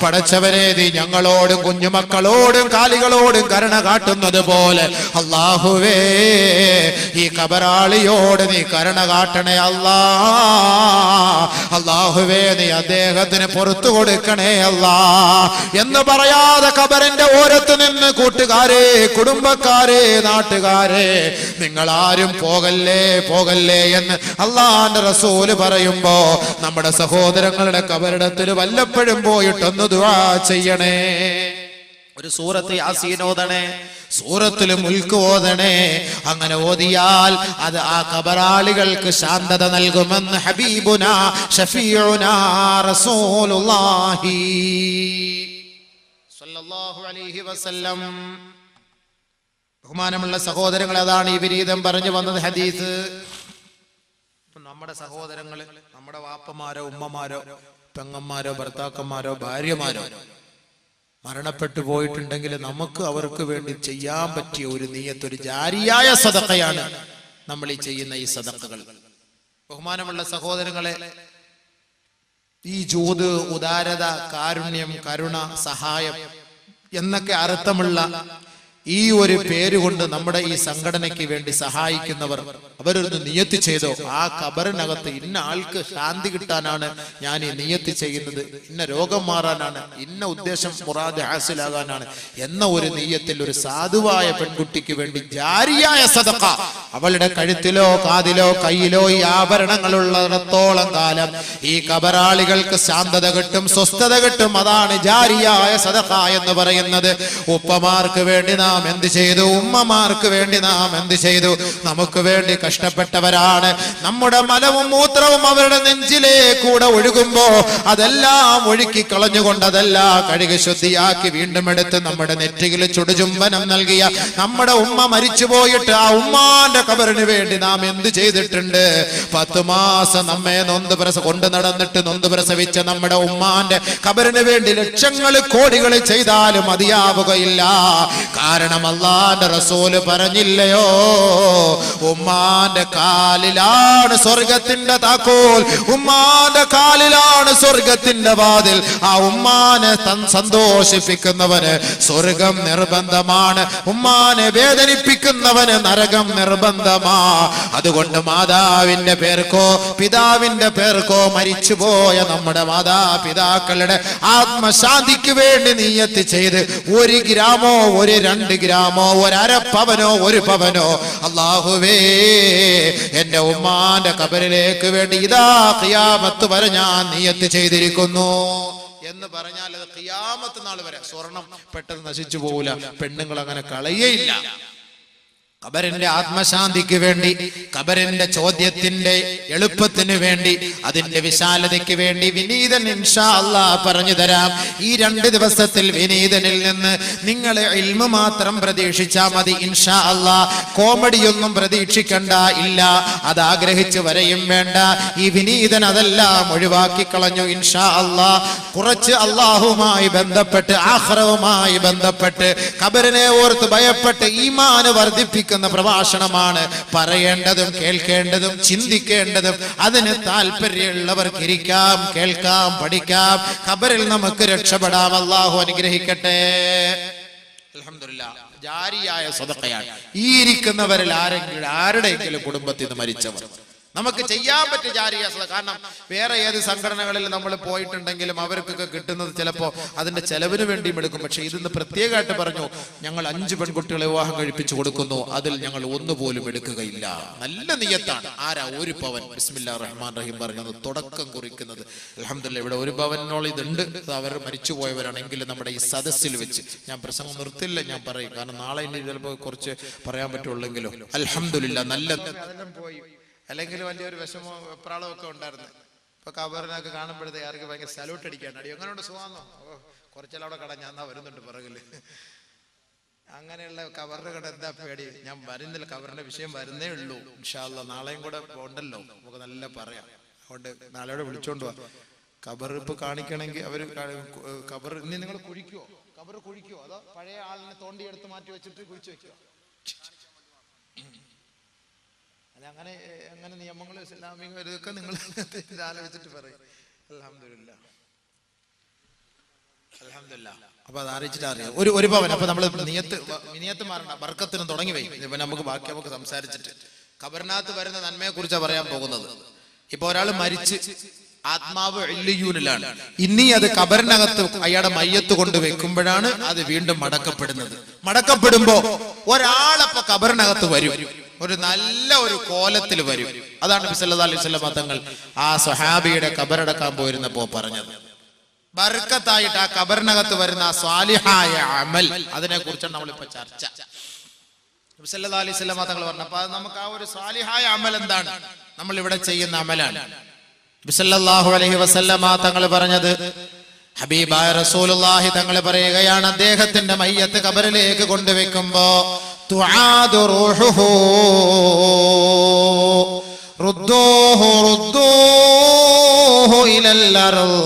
പടച്ചവനെ, നീ ഞങ്ങളോടും കുഞ്ഞുമക്കളോടും കാലികളോടും കരുണ കാട്ടുന്നത് പോലെ അല്ലാഹുവേ, ഈ ഖബറാളിയോട് നീ കരുണ കാട്ടണേ അല്ലാ. അല്ലാഹുവേ, നീ അദ്ദേഹത്തിന് പുറത്തു കൊടുക്കണേ അല്ലാ എന്ന് പറയാതെ ഖബറിന്റെ ഓരത്ത് നിന്ന് കൂട്ടുകാരെ, കുടുംബക്കാരെ, നാട്ടുകാരെ, നിങ്ങൾ ആരും പോകല്ലേ പോകല്ലേ എന്ന് അല്ലാഹുവിന്റെ റസൂല് പറയുമ്പോ നമ്മുടെ സഹോദരങ്ങളുടെ ഖബറിടത്തിൽ വല്ലപ്പോഴും പോയിട്ടൊന്ന് ദുആ ചെയ്യണേ. ഒരു സൂറത്ത് യാസീൻ ഓതണേ, സൂറത്തുൽ മുൽക്ക് ഓതണേ. അങ്ങനെ ഓതിയാൽ അത് ആ ഖബറാളികൾക്ക് ശാന്തത നൽകുമെന്ന് ഹബീബുനാ ഷഫീഉനാ റസൂലുള്ളാഹി. സല്ലല്ലാഹു അലൈഹി വസല്ലം. ബഹുമാനമുള്ള സഹോദരങ്ങൾ, അതാണ് ഈ വിരീതം പറഞ്ഞു വന്നത് ഹദീസ്. നമ്മുടെ സഹോദരങ്ങള്, നമ്മുടെ വാപ്പമാരോ ഉമ്മമാരോ പെങ്ങന്മാരോ ഭർത്താക്കന്മാരോ ഭാര്യമാരോ മരണപ്പെട്ടു പോയിട്ടുണ്ടെങ്കിൽ നമുക്ക് അവർക്ക് വേണ്ടി ചെയ്യാൻ പറ്റിയ ഒരു നിയ്യത്ത്, ഒരു ജാരിയായ സദഖയാണ് നമ്മൾ ഈ ചെയ്യുന്ന ഈ സദഖകൾ. ബഹുമാനമുള്ള സഹോദരങ്ങളെ, ഈ ജൂദ്, ഉദാരത, കാരുണ്യം, കരുണ, സഹായം എന്നൊക്കെ അർത്ഥമുള്ള ഈ ഒരു പേരുകൊണ്ട് നമ്മുടെ ഈ സംഘടനയ്ക്ക് വേണ്ടി സഹായിക്കുന്നവർ അവരൊന്ന് നിയത്ത് ചെയ്തോ, ആ ഖബറിനകത്ത് ഇന്ന ആൾക്ക് ശാന്തി കിട്ടാനാണ് ഞാൻ ഈ നിയത്ത് ചെയ്യുന്നത്, ഇന്ന രോഗം മാറാനാണ്, ഇന്ന ഉദ്ദേശം മുറാദ് ഹാസിലാകാനാണ് എന്ന ഒരു നിയത്തിൽ ഒരു സാധുവായ പെൺകുട്ടിക്ക് വേണ്ടി ജാരിയായ സദഖ, അവളുടെ കഴുത്തിലോ കാതിലോ കയ്യിലോ ഈ ആഭരണങ്ങളുള്ളിടത്തോളം കാലം ഈ ഖബറാളികൾക്ക് ശാന്തത കിട്ടും, സ്വസ്ഥത കിട്ടും. അതാണ് ജാരിയായ സദഖ എന്ന് പറയുന്നത്. ഉപ്പമാർക്ക് വേണ്ടി നാം എന്ത് ചെയ്തു? ഉമ്മമാർക്ക് വേണ്ടി നാം എന്ത് ചെയ്തു? നമുക്ക് വേണ്ടി കഷ്ടപ്പെട്ടവരാണ്. നമ്മുടെ മലവും മൂത്രവും അവരുടെ നെഞ്ചിലേക്കൂടെ ഒഴുകുമ്പോ അതെല്ലാം ഒഴുക്കി കളഞ്ഞുകൊണ്ട് അതെല്ലാം കഴുകി ശുദ്ധിയാക്കി വീണ്ടും എടുത്ത് നമ്മുടെ നെറ്റിയിൽ ചുടുചുംബനം നൽകിയ നമ്മുടെ ഉമ്മ മരിച്ചു പോയിട്ട് ആ ഉമ്മാന്റെ ഖബറിന് വേണ്ടി നാം എന്ത് ചെയ്തിട്ടുണ്ട്? 10 മാസം നമ്മെ നൊന്ത് കൊണ്ട് നടന്നിട്ട് നൊന്ത് പ്രസവിച്ച നമ്മുടെ ഉമ്മാന്റെ ഖബറിന് വേണ്ടി ലക്ഷങ്ങൾ കോടികൾ ചെയ്താലും മതിയാവുകയില്ല. കാരണം അല്ലാഹുവിന്റെ റസൂല് പറഞ്ഞില്ലയോ, ഉമ്മാന്റെ കാലിലാണ് സ്വർഗത്തിന്റെ താക്കോൽ, ഉമ്മാന്റെ കാലിലാണ് സ്വർഗത്തിന്റെ വാതിൽ. ആ ഉമ്മാനെ സന്തോഷിപ്പിക്കുന്നവന് സ്വർഗം നിർബന്ധമാണ്, ഉമ്മാനെ വേദനിപ്പിക്കുന്നവന് നരകം നിർബന്ധമാ. അതുകൊണ്ട് മാതാവിന്റെ പേർക്കോ പിതാവിന്റെ പേർക്കോ മരിച്ചുപോയ നമ്മുടെ മാതാപിതാക്കളുടെ ആത്മശാന്തിക്ക് വേണ്ടി നിയ്യത്ത് ചെയ്ത് 1 ഗ്രാമോ 2 ഗ്രാമോ 1/2 പവനോ 1 പവനോ അല്ലാഹുവേ എന്റെ ഉമ്മാന്റെ ഖബറിലേക്ക് വേണ്ടി ഇതാ ഖിയാമത്ത് വരെ ഞാൻ നിയ്യത്ത് ചെയ്തിരിക്കുന്നു എന്ന് പറഞ്ഞാൽ അത് ഖിയാമത്ത് നാൾ വരെ സ്വർണം പെട്ടെന്ന് നശിച്ചു പോവില്ല. പെണ്ണുങ്ങൾ അങ്ങനെ കളയേയില്ല. ഖബറിന്റെ ആത്മശാന്തിക്ക് വേണ്ടി, ഖബറിന്റെ ചോദ്യത്തിന്റെ എളുപ്പത്തിന് വേണ്ടി, അതിന്റെ വിശാലതയ്ക്ക് വേണ്ടി വിനീതൻ ഇൻഷാ അല്ലാഹ് പറഞ്ഞു തരാം. ഈ 2 ദിവസത്തിൽ വിനീതനിൽ നിന്ന് നിങ്ങൾ ഇൽമു മാത്രം പ്രതീക്ഷിച്ചാൽ മതി ഇൻഷാ അല്ലാഹ്. കോമഡിയൊന്നും പ്രതീക്ഷിക്കണ്ട, ഇല്ല, അത് ആഗ്രഹിച്ചു വരെയും വേണ്ട. ഈ വിനീതൻ അതെല്ലാം ഒഴിവാക്കി കളഞ്ഞു ഇൻഷാ അല്ലാഹ്. കുറച്ച് അല്ലാഹുമായി ബന്ധപ്പെട്ട്, ആഖിറവുമായി ബന്ധപ്പെട്ട്, ഖബറിനെ ഓർത്ത് ഭയപ്പെട്ട് ഈമാൻ വർദ്ധിപ്പിക്കുന്ന പ്രഭാഷണമാണ് പറയേണ്ടതും കേൾക്കേണ്ടതും ചിന്തിക്കേണ്ടതും. അതിന് താല്പര്യമുള്ളവർക്ക് ഇരിക്കാം, കേൾക്കാം, പഠിക്കാം. ഖബറിൽ നമുക്ക് രക്ഷപ്പെടാം. അല്ലാഹു അനുഗ്രഹിക്കട്ടെ. അൽഹംദുലില്ലാഹ്, ജാരിയായ സദഖയാണ്. ഈ ഇരിക്കുന്നവരിൽ ആരുടെയെങ്കിലും കുടുംബത്തിൽ നിന്ന് മരിച്ചവർ നമുക്ക് ചെയ്യാൻ പറ്റിയ ജാരിയ സദഖ. കാരണം വേറെ ഏത് സംഘടനകളിൽ നമ്മൾ പോയിട്ടുണ്ടെങ്കിലും അവർക്കൊക്കെ കിട്ടുന്നത് ചിലപ്പോൾ അതിന്റെ ചെലവിന് വേണ്ടിയും എടുക്കും. പക്ഷെ ഇതിന്ന് പ്രത്യേകമായിട്ട് പറഞ്ഞു, ഞങ്ങൾ 5 പെൺകുട്ടികളെ വിവാഹം കഴിപ്പിച്ചു കൊടുക്കുന്നു, അതിൽ ഞങ്ങൾ 1 പോലും എടുക്കുകയില്ല. നല്ല നിയ്യത്താണ്. ആരാ? 1 പവൻ ബിസ്മില്ലാഹിർ റഹ്മാനിർ റഹീം പറഞ്ഞത് തുടക്കം കുറിക്കുന്നത്. അൽഹംദുലില്ലാഹ്, ഇവിടെ 1 പവനോളം ഇതുണ്ട്. അവർ മരിച്ചുപോയവരാണെങ്കിൽ നമ്മുടെ ഈ സദസ്സിൽ വെച്ച്, ഞാൻ പ്രസംഗം നിർത്തില്ല, ഞാൻ പറയും, കാരണം നാളെ ഇനി ചിലപ്പോൾ കുറച്ച് പറയാൻ പറ്റുള്ളെങ്കിലോ. അൽഹംദുലില്ലാഹ്, നല്ല പോയി അല്ലെങ്കിൽ വലിയൊരു വിഷമോ വെപ്രാളമൊക്കെ ഉണ്ടായിരുന്നു. ഇപ്പൊ ഖബറിനൊക്കെ കാണുമ്പോഴത്തേക്ക് ആർക്ക് ഭയങ്കര സല്യൂട്ട് അടിക്കാണ്. അടി എങ്ങനെയുണ്ട്, സുഖാന്നോ? കുറച്ചെല്ലാം അവിടെ ഞാൻ വരുന്നുണ്ട് പിറകില്. അങ്ങനെയുള്ള ഖബറിന്റെ കട എന്താ പേടി? ഞാൻ വരുന്നില്ല, ഖബറിന്റെ വിഷയം വരുന്നേ ഉള്ളൂ. ഇൻഷാ അല്ലാഹ് നാളെയും കൂടെ ഉണ്ടല്ലോ, നമുക്ക് നല്ല പറയാം. അതുകൊണ്ട് നാളെയോടെ വിളിച്ചോണ്ട് പോവാ. ഖബർ ഇപ്പൊ കാണിക്കണമെങ്കിൽ അവര് ഖബർ ഇനി നിങ്ങൾ കുഴിക്കുവോ? ഖബർ കുഴിക്കുവോ? അതോ പഴയ ആളിനെ തോണ്ടിയെടുത്ത് മാറ്റി വെച്ചിട്ട് കുഴിച്ചു വെക്കുവോ? അങ്ങനെ നിയമങ്ങൾ ഇസ്ലാമിക ഇതൊക്കെ നിങ്ങൾ ആലോചിച്ചിട്ട് പറയും. അൽഹംദുലില്ലാഹ്, അൽഹംദുലില്ലാഹ്. അപ്പൊ അത് അറിയിച്ചിട്ട് അറിയാം. 1 പവൻ. അപ്പൊ നമ്മൾ നിയത്ത് മാറണ്ട, ബർക്കത്തിന് തുടങ്ങി വയ്ക്കും. ഇപ്പൊ നമുക്ക് ബാക്കി നമുക്ക് സംസാരിച്ചിട്ട് ഖബറിനകത്ത് വരുന്ന നന്മയെ കുറിച്ചാണ് പറയാൻ പോകുന്നത്. ഇപ്പൊ ഒരാൾ മരിച്ച് ആത്മാവ് ഇല്ലിയൂനിലാണ്. ഇനി അത് ഖബറിനകത്ത് അയാളുടെ മയ്യത്ത് കൊണ്ട് വെക്കുമ്പോഴാണ് അത് വീണ്ടും മടക്കപ്പെടുന്നത്. മടക്കപ്പെടുമ്പോ ഒരാളപ്പോ ഖബറിനകത്ത് വരും, ഒരു നല്ല ഒരു കോലത്തിൽ വരും. അതാണ് നബി സല്ലല്ലാഹു അലൈഹി വസല്ലം തങ്ങൾ ആ സ്വഹാബിയുടെ ഖബറടക്കാൻ പോയിരുന്നപ്പോ പറഞ്ഞത്. ബർക്കത്തായിട്ട് ആ ഖബറിനകത്ത് വരുന്ന ആ സ്വാലിഹായ അമൽ, അതിനെ കുറിച്ചാണ് നമ്മളിപ്പോ ചർച്ച. നബി സല്ലല്ലാഹു അലൈഹി വസല്ലം തങ്ങൾ പറഞ്ഞപ്പോ നമുക്ക് ആ ഒരു സ്വാലിഹായ അമൽ എന്താണ്? നമ്മൾ ഇവിടെ ചെയ്യുന്ന അമലാണ്. നബി സല്ലല്ലാഹു അലൈഹി വസല്ലം തങ്ങൾ പറഞ്ഞത്, ഹബീബായ റസൂലുള്ളാഹി തങ്ങൾ പറയുകയാണ്, അദ്ദേഹത്തിന്റെ മയ്യത്ത് ഖബറിലേക്ക് കൊണ്ടുവെക്കുമ്പോ തുആദു റൂഹുഹു റുദ്ദൂഹു റുദ്ദൂഹു ഇലൽ അർള്.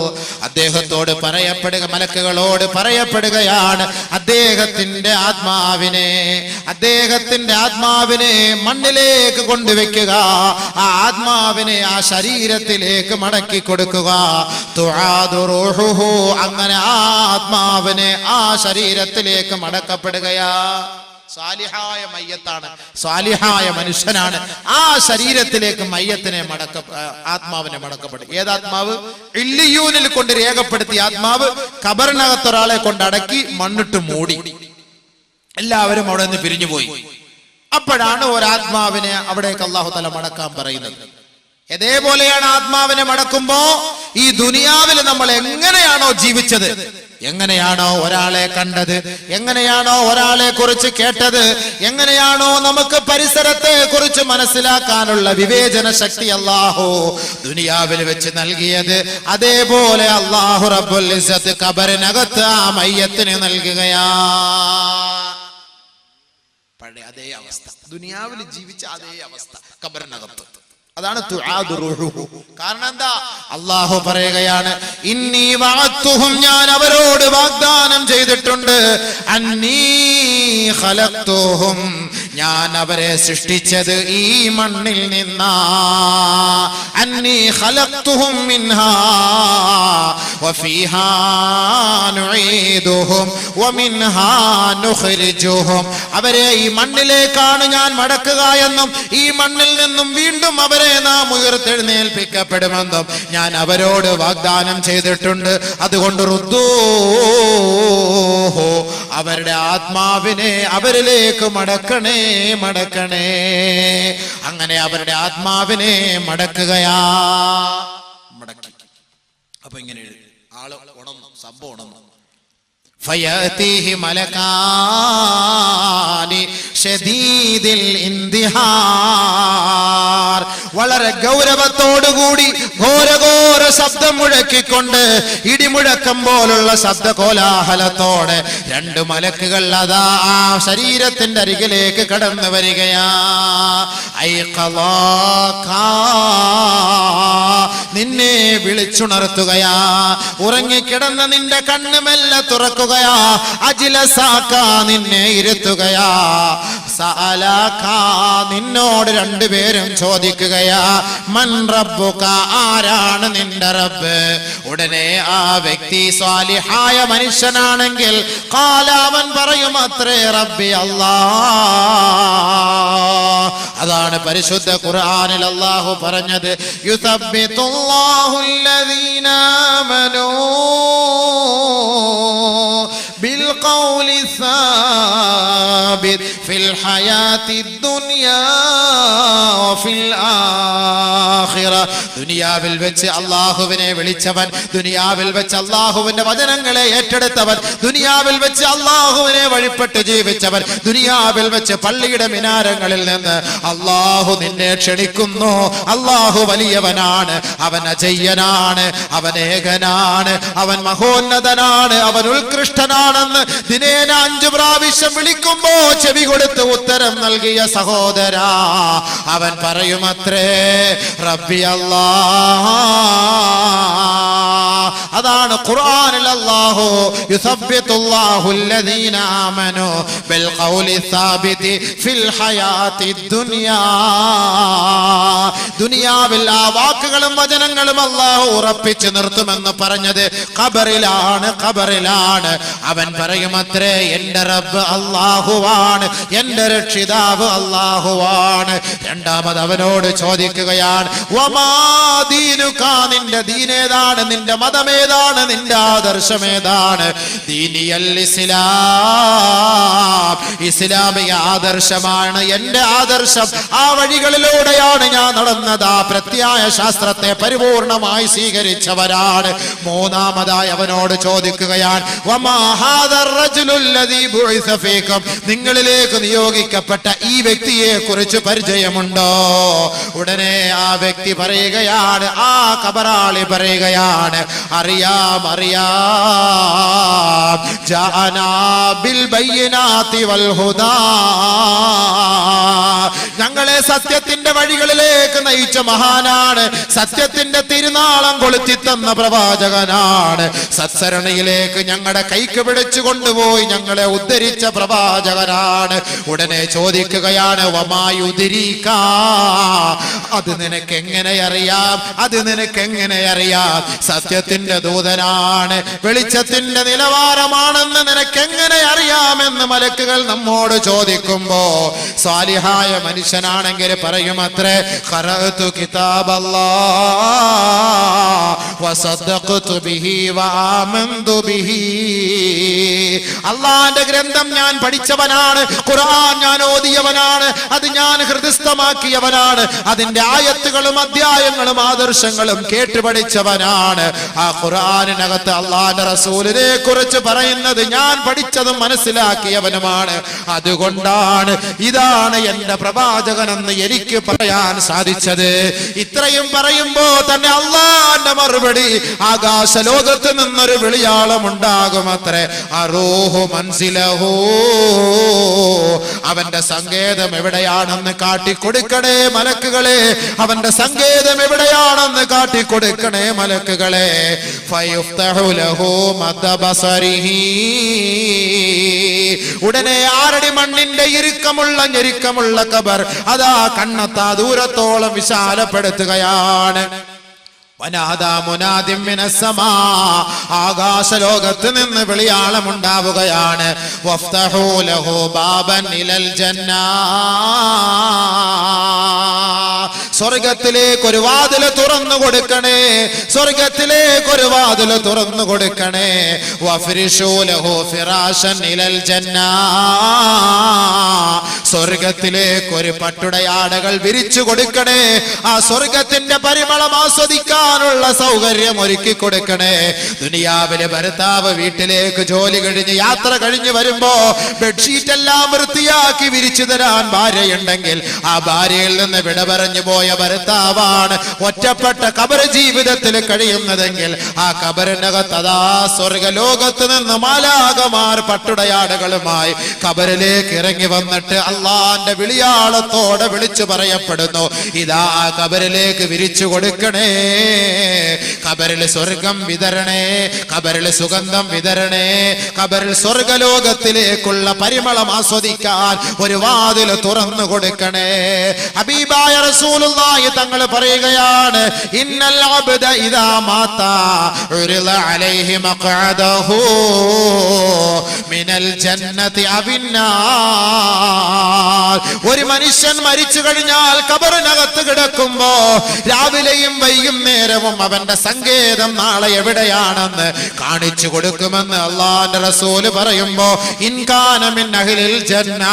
അദ്ദേഹത്തോട് പറയപ്പെടുക, മലക്കുകളോട് പറയപ്പെടുകയാണ്, അദ്ദേഹത്തിന്റെ ആത്മാവിനെ മണ്ണിലേക്ക് കൊണ്ടുവെക്കുക, ആ ആത്മാവിനെ ആ ശരീരത്തിലേക്ക് മടക്കി കൊടുക്കുക. തുആദു റൂഹുഹു, അങ്ങനെ ആ ആത്മാവിനെ ആ ശരീരത്തിലേക്ക് മടക്കപ്പെടുകയാ. സാലിഹായ മയ്യത്താണ്, സാലിഹായ മനുഷ്യനാണ്, ആ ശരീരത്തിലേക്ക് മയ്യത്തിനെ ആത്മാവിനെ മടക്കപ്പെടും. ഏതാത്മാവ്? ഇല്ലിയൂനിൽ കൊണ്ട് രേഖപ്പെടുത്തിയ ആത്മാവ് ഖബറിനകത്തൊരാളെ കൊണ്ടടക്കി മണ്ണിട്ട് മൂടി, എല്ലാവരും അവിടെ നിന്ന് പിരിഞ്ഞുപോയി. അപ്പോഴാണ് ഒരാത്മാവിനെ അവിടേക്ക് അല്ലാഹു തആല മടക്കാൻ പറയുന്നത്. ഇതേപോലെയാണ് ആത്മാവിനെ മടക്കുമ്പോ ഈ ദുനിയാവിൽ നമ്മൾ എങ്ങനെയാണോ ജീവിച്ചത്, എങ്ങനെയാണോ ഒരാളെ കണ്ടത്, എങ്ങനെയാണോ ഒരാളെ കുറിച്ച് കേട്ടത്, എങ്ങനെയാണോ നമുക്ക് പരിസരത്തെ കുറിച്ച് മനസ്സിലാക്കാനുള്ള വിവേചന ശക്തി അല്ലാഹു ദുനിയാവിൽ വെച്ച് നൽകിയത്, അതേപോലെ അല്ലാഹു റബ്ബുൽ ഇസ്സത്ത് ഖബറിനകത്ത് ആ മയ്യത്തിന് നൽകുകയാ. പഴയ അതേ അവസ്ഥ, ദുനിയാവിൽ ജീവിച്ച അതേ അവസ്ഥ ഖബറിനകത്ത്. അതാണ് തുആദു റൂഹുഹു. കാരണം എന്താ? അല്ലാഹു പറയുകയാണ്, ഇന്നി വഅദ്തുഹും, ഞാൻ അവരോട് വാഗ്ദാനം ചെയ്തിട്ടുണ്ട്, അന്നീ ഖലഖ്തുഹും, ഞാൻ അവരെ സൃഷ്ടിച്ചത് ഈ മണ്ണിൽ നിന്നാ. അന്നീ ഖലഖ്തുഹും മിൻഹാ വഫീഹാ നുഈദുഹും വമിൻഹാ നുഖ്രിജുഹും. അവരെ ഈ മണ്ണിലേക്കാണ് ഞാൻ മടക്കുക എന്നും ഈ മണ്ണിൽ നിന്നും വീണ്ടും അവരെ നാം ഉയർത്തെഴുന്നേൽപ്പിക്കപ്പെടുമെന്നും ഞാൻ അവരോട് വാഗ്ദാനം ചെയ്തിട്ടുണ്ട്. അതുകൊണ്ട് റുദ്ദൂഹു, അവരുടെ ആത്മാവിനെ അവരിലേക്ക് മടക്കണേ, മടക്കണേ. അങ്ങനെ അവരുടെ ആത്മാവിനെ മടക്കുകയാ. മടക്കി. അപ്പൊ ഇങ്ങനെ ആള് ഉണർന്നു, സംഭവം ഉണർന്നു. ഫയഅതീഹി മലകാനി ശദീദിൽ ഇന്തിഹാർ, വളരെ ഗൗരവത്തോടുകൂടി ഘോരഘോര ശബ്ദം മുഴക്കിക്കൊണ്ട്, ഇടിമുഴക്കം പോലുള്ള ശബ്ദ കോലാഹലത്തോടെ രണ്ട് മലക്കുകൾ അതാ ആ ശരീരത്തിന്റെ അരികിലേക്ക് കടന്നു വരികയാ. നിന്നെ വിളിച്ചുണർത്തുകയാ, ഉറങ്ങിക്കിടന്ന നിന്റെ കണ്ണ് മെല്ലെ തുറക്കുകയാ, അജ്ലസാക, നിന്നെ ഇരുത്തുകയാ, സഅലക, നിന്നോട് രണ്ടുപേരും ചോദിക്കുകയാ, മൻ റബ്ബുക, ആരാണ് നിന്റെ റബ്ബ്. ഉടനെ ആ വ്യക്തി സ്വാലിഹായ മനുഷ്യനാണെങ്കിൽ ഖാല, അവൻ പറയും, അത്രേ റബ്ബി അല്ലാഹ്. അതാണ് പരിശുദ്ധ ഖുർആനിൽ അല്ലാഹു പറഞ്ഞത്, യുസബ്ബിതുല്ലാഹു അല്ലദീന ആമനൂ بالقول الثابت في الحياة الدنيا وفي الآخرة. ദുനിയാവിൽ വെച്ച് അല്ലാഹുവിനെ വിളിച്ചവൻ, ദുനിയാവിൽ വെച്ച് അല്ലാഹുവിന്റെ വചനങ്ങളെ ഏറ്റെടുത്തവൻ, ദുനിയാവിൽ വെച്ച് അല്ലാഹുവിനെ വഴിപ്പെട്ട് ജീവിച്ചവൻ, ദുനിയാവിൽ വെച്ച് പള്ളിയുടെ മിനാരങ്ങളിൽ നിന്ന് അല്ലാഹു നിന്നെ ക്ഷണിക്കുന്നു. അല്ലാഹു വലിയവനാണ്, അവൻ അജയ്യനാണ്, അവൻ ഏകനാണ്, അവൻ മഹോന്നതനാണ്, അവൻ ഉത്കൃഷ്ടനാണെന്ന് ദിനേന 5 പ്രാവശ്യം വിളിക്കുമ്പോ ചെവി കൊടുത്ത് ഉത്തരം നൽകിയ സഹോദരാ, അവൻ പറയുമത്രേ റബ്ബി അല്ലാഹ്. അതാണ് ഖുർആനിൽ അല്ലാഹു യുസബ്ബിതുല്ലാഹു അല്ലദീന ആമനൂ ബിൽ ഖൗലി സാബിതി ഫിൽ ഹയാത്തി ദുനിയാ. ദുനിയാവിൽ ആ വാക്കുകളും വചനങ്ങളും അല്ലാഹു ഉറപ്പിച്ചു നിർത്തുമെന്ന് പറഞ്ഞത് ഖബറിലാണ്, ഖബറിലാണ്. അവൻ പറയുമത്രേ എന്റെ റബ്ബ് അല്ലാഹുവാണ്, എന്റെ രക്ഷിതാവ് അല്ലാഹുവാണ്. രണ്ടാമത് അവനോട് ചോദിക്കുകയാണ്, വമാ ദീനുക, നിന്റെ ദീനേതാണ്, നിന്റെ മതമേതാണ്, നിന്റെ ആദർശമേതാണ്. ദീനിയൽ ഇസ്ലാം, ഇസ്ലാമിക ആദർശമാണ് എന്റെ ആദർശം. ആ വഴികളിലൂടെയാണ് ഞാൻ നടന്നത്. ആ പ്രത്യായ ശാസ്ത്രത്തെ പരിപൂർണമായി സ്വീകരിച്ചവരാണ്. മൂന്നാമതായി അവനോട് ചോദിക്കുകയാണ്, വമാ ഹാദർ റജുലുൽ ലദീ ബുഇസ ഫീകും, നിങ്ങളിലേക്ക് നിയോഗിക്കപ്പെട്ട ഈ വ്യക്തിയെ കുറിച്ച് പരിചയമുണ്ടോ? ഉടനെ ആ വ്യക്തി പറയുകയാണ്, ആ ഖബറാളി പറയുകയാണ്, അറിയാം ജാഅനാ ബിൽ ബയ്യിനാതി വൽ ഹുദാ, ഞങ്ങളെ സത്യത്തിന്റെ വഴികളിലേക്ക് നയിച്ച മഹാനാണ്, സത്യത്തിന്റെ തിരുനാളം കൊളുത്തി തന്ന പ്രവാചകനാണ്, സത്സരണിയിലേക്ക് ഞങ്ങളുടെ കൈക്ക് പിടിച്ചു കൊണ്ടുപോയി ഞങ്ങളെ ഉദ്ധരിച്ച പ്രവാചകനാണ്. ഉടനെ ചോദിക്കുകയാണ്, വമായുദ്രീക, അത് നിനക്കെങ്ങനെ അറിയാം? അത് നിനക്കെങ്ങനെ അറിയാം? സത്യത്തിന്റെ ദൂതനാണ്, വെളിച്ചത്തിന്റെ നിലവാരമാണെന്ന് നിനക്കെങ്ങനെ അറിയാമെന്ന് മലക്കുകൾ നമ്മോട് ചോദിക്കുമ്പോ സാലിഹായ മനുഷ്യനാണെങ്കിൽ പറയുമത്രേ, ഖറഅതു കിതാബല്ലാഹ് വസദ്ദഖതു ബിഹി വആമന്തു ബിഹി, അല്ലാഹുവിന്റെ ഗ്രന്ഥം ഞാൻ പഠിച്ചവനാണ്, ഖുർആൻ ഞാൻ ഓതിയവനാണ്, അത് ഞാൻ ഹൃദയസ്ഥമാക്കിയവനാണ്, അതിന്റെ ആയത്തുകളും അധ്യായങ്ങളും ആദർശങ്ങളും കേട്ടു പഠിച്ചവനാണ്. ആ ഖുർആനിനകത്ത് അല്ലാഹുവിന്റെ റസൂലിനെ കുറിച്ച് പറയുന്നത് ഞാൻ പഠിച്ചതും മനസ്സിലാക്കിയവനുമാണ്. അതുകൊണ്ടാണ് ഇതാണ് എന്റെ പ്രവാചകനെന്ന് എനിക്ക് പറയാൻ സാധിച്ചത്. ഇത്രയും പറയുമ്പോ തന്നെ അല്ലാഹുവിന്റെ മറുപടി, ആകാശ ലോകത്ത് നിന്നൊരു വിളിയാളം ഉണ്ടാകുമത്രേ, അറൂഹു മൻസിലഹു, അവന്റെ സങ്കേതം എവിടെയാണെന്ന് കാട്ടിക്കൊടുക്കണേ മലക്കുകളെ, അവന്റെ സങ്കേതം എവിടെയാണെന്ന് കാട്ടിക്കൊടുക്കണേ മലക്കുകളെ. ഫയുഫ്തഹു ലഹു മദ്ബസരിഹി, ഉടനെ ആറടി മണ്ണിന്റെ ഞെരുക്കമുള്ള ഖബർ അതാ കണ്ണത്താ ദൂരത്തോളം വിശാലപ്പെടുത്തുകയാണ്. വനാദാ മുനാദിം മിനസ്സമാ, ആകാശ ലോകത്ത് നിന്ന് വിളിയാളമുണ്ടാവുകയാണ്. വഫ്തഹൂ ലഹു ബാബൻ ഇലൽ ജന്നാ, സ്വർഗത്തിലേക്ക് ഒരു വാതിൽ തുറന്നു കൊടുക്കണേ, സ്വർഗത്തിലേക്ക് ഒരു വാതിൽ തുറന്നു കൊടുക്കണേ. വഫ്രിശൂ ലഹു ഫിറാശൻ ഇലൽ ജന്നാ, സ്വർഗത്തിലേക്ക് ഒരു പട്ടുടയാടകൾ വിരിച്ചു കൊടുക്കണേ, ആ സ്വർഗത്തിന്റെ പരിമളം ആസ്വദിക്കാനുള്ള സൗകര്യം ഒരുക്കി കൊടുക്കണേ. ദുനിയാവിലെ ഭർത്താവ് വീട്ടിലേക്ക് ജോലി കഴിഞ്ഞ് യാത്ര കഴിഞ്ഞ് വരുമ്പോ ബെഡ്ഷീറ്റ് എല്ലാം വൃത്തിയാക്കി വിരിച്ചു തരാൻ ഭാര്യയുണ്ടെങ്കിൽ ആ ഭാര്യയിൽ നിന്ന് വിട പറഞ്ഞു പോയ ഭർത്താവാണ് ഒറ്റപ്പെട്ട ഖബർ ജീവിതത്തിൽ കഴിയുന്നതെങ്കിൽ ആ ഖബറിനകത്ത് അതാ സ്വർഗലോകത്ത് നിന്ന് മാലാഖമാർ പട്ടുടയാടകളുമായി ഖബറിലേക്ക് ഇറങ്ങി വന്നിട്ട് അള്ളാന്റെ വിളിയാളത്തോടെ വിളിച്ചു പറയപ്പെടുന്നു, ഇതാ ഖബറിലേക്ക് വിരിച്ചു കൊടുക്കണേ, ഖബറിൽ സ്വർഗം വിതരണേ, ഖബറിൽ സുഗന്ധം വിതരണേ, ഖബറിൽ സ്വർഗലോകത്തിലേക്കുള്ള പരിമളം ആസ്വദിക്കാൻ ഒരു വാതിൽ തുറന്നു കൊടുക്കണേ. ഹബീബായ റസൂലുള്ളാഹി തങ്ങൾ പറയുകയാണ്, ഇന്നൽ അബ്ദ ഇദാ മാതാ ഉരിള അലൈഹി മഖഅദഹു മിനൽ ജന്നതി അവിന്നാർ, ഒരു മനുഷ്യൻ മരിച്ചു കഴിഞ്ഞാൽ ഖബറിനകത്ത് കിടക്കുമ്പോ രാവിലെയും വൈകുന്നേരവും അവന്റെ സങ്കേതം നാളെ എവിടെയാണെന്ന് കാണിച്ചു കൊടുക്കുമെന്ന് അല്ലാഹുവിന്റെ റസൂല് പറയുമ്പോ, ഇൻകാന മിൻ അഹ്ലിൽ ജന്ന,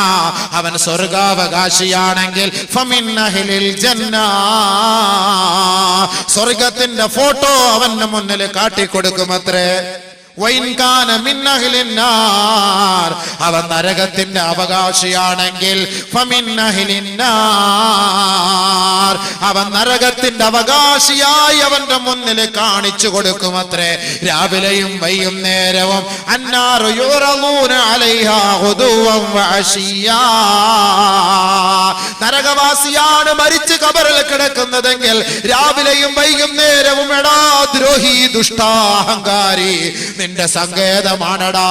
അവൻ സ്വർഗാവകാശിയാണെങ്കിൽ ഫമിൻ അഹ്ലിൽ ജന്ന, സ്വർഗത്തിന്റെ ഫോട്ടോ അവന്റെ മുന്നിൽ കാട്ടിക്കൊടുക്കുമത്രേ. വൈൻകാന മിൻ അഹ്ലിൻ നാർ, അവൻ നരകത്തിന്റെ അവകാശിയാണെങ്കിൽ ഫമിൻ അഹ്ലിൻ നാർ, അവൻ നരകത്തിന്റെ അവകാശിയായി അവന്റെ മുന്നിൽ കാണിച്ചു കൊടുക്കുമത്രേ. രാവിലെയും വൈകുന്നേരവും അന്നാറു യുറളൂന അലൈഹാ ഗുദുവൻ വഅശിയാ, നരകവാസിയാണ് മരിച്ച് ഖബറിൽ കിടക്കുന്നതെങ്കിൽ രാവിലെയും വൈകുന്നേരവും എടാ ദ്രോഹി ദുഷ്ടാഹങ്കാരി, നിന്റെ സങ്കേതമാണടാ,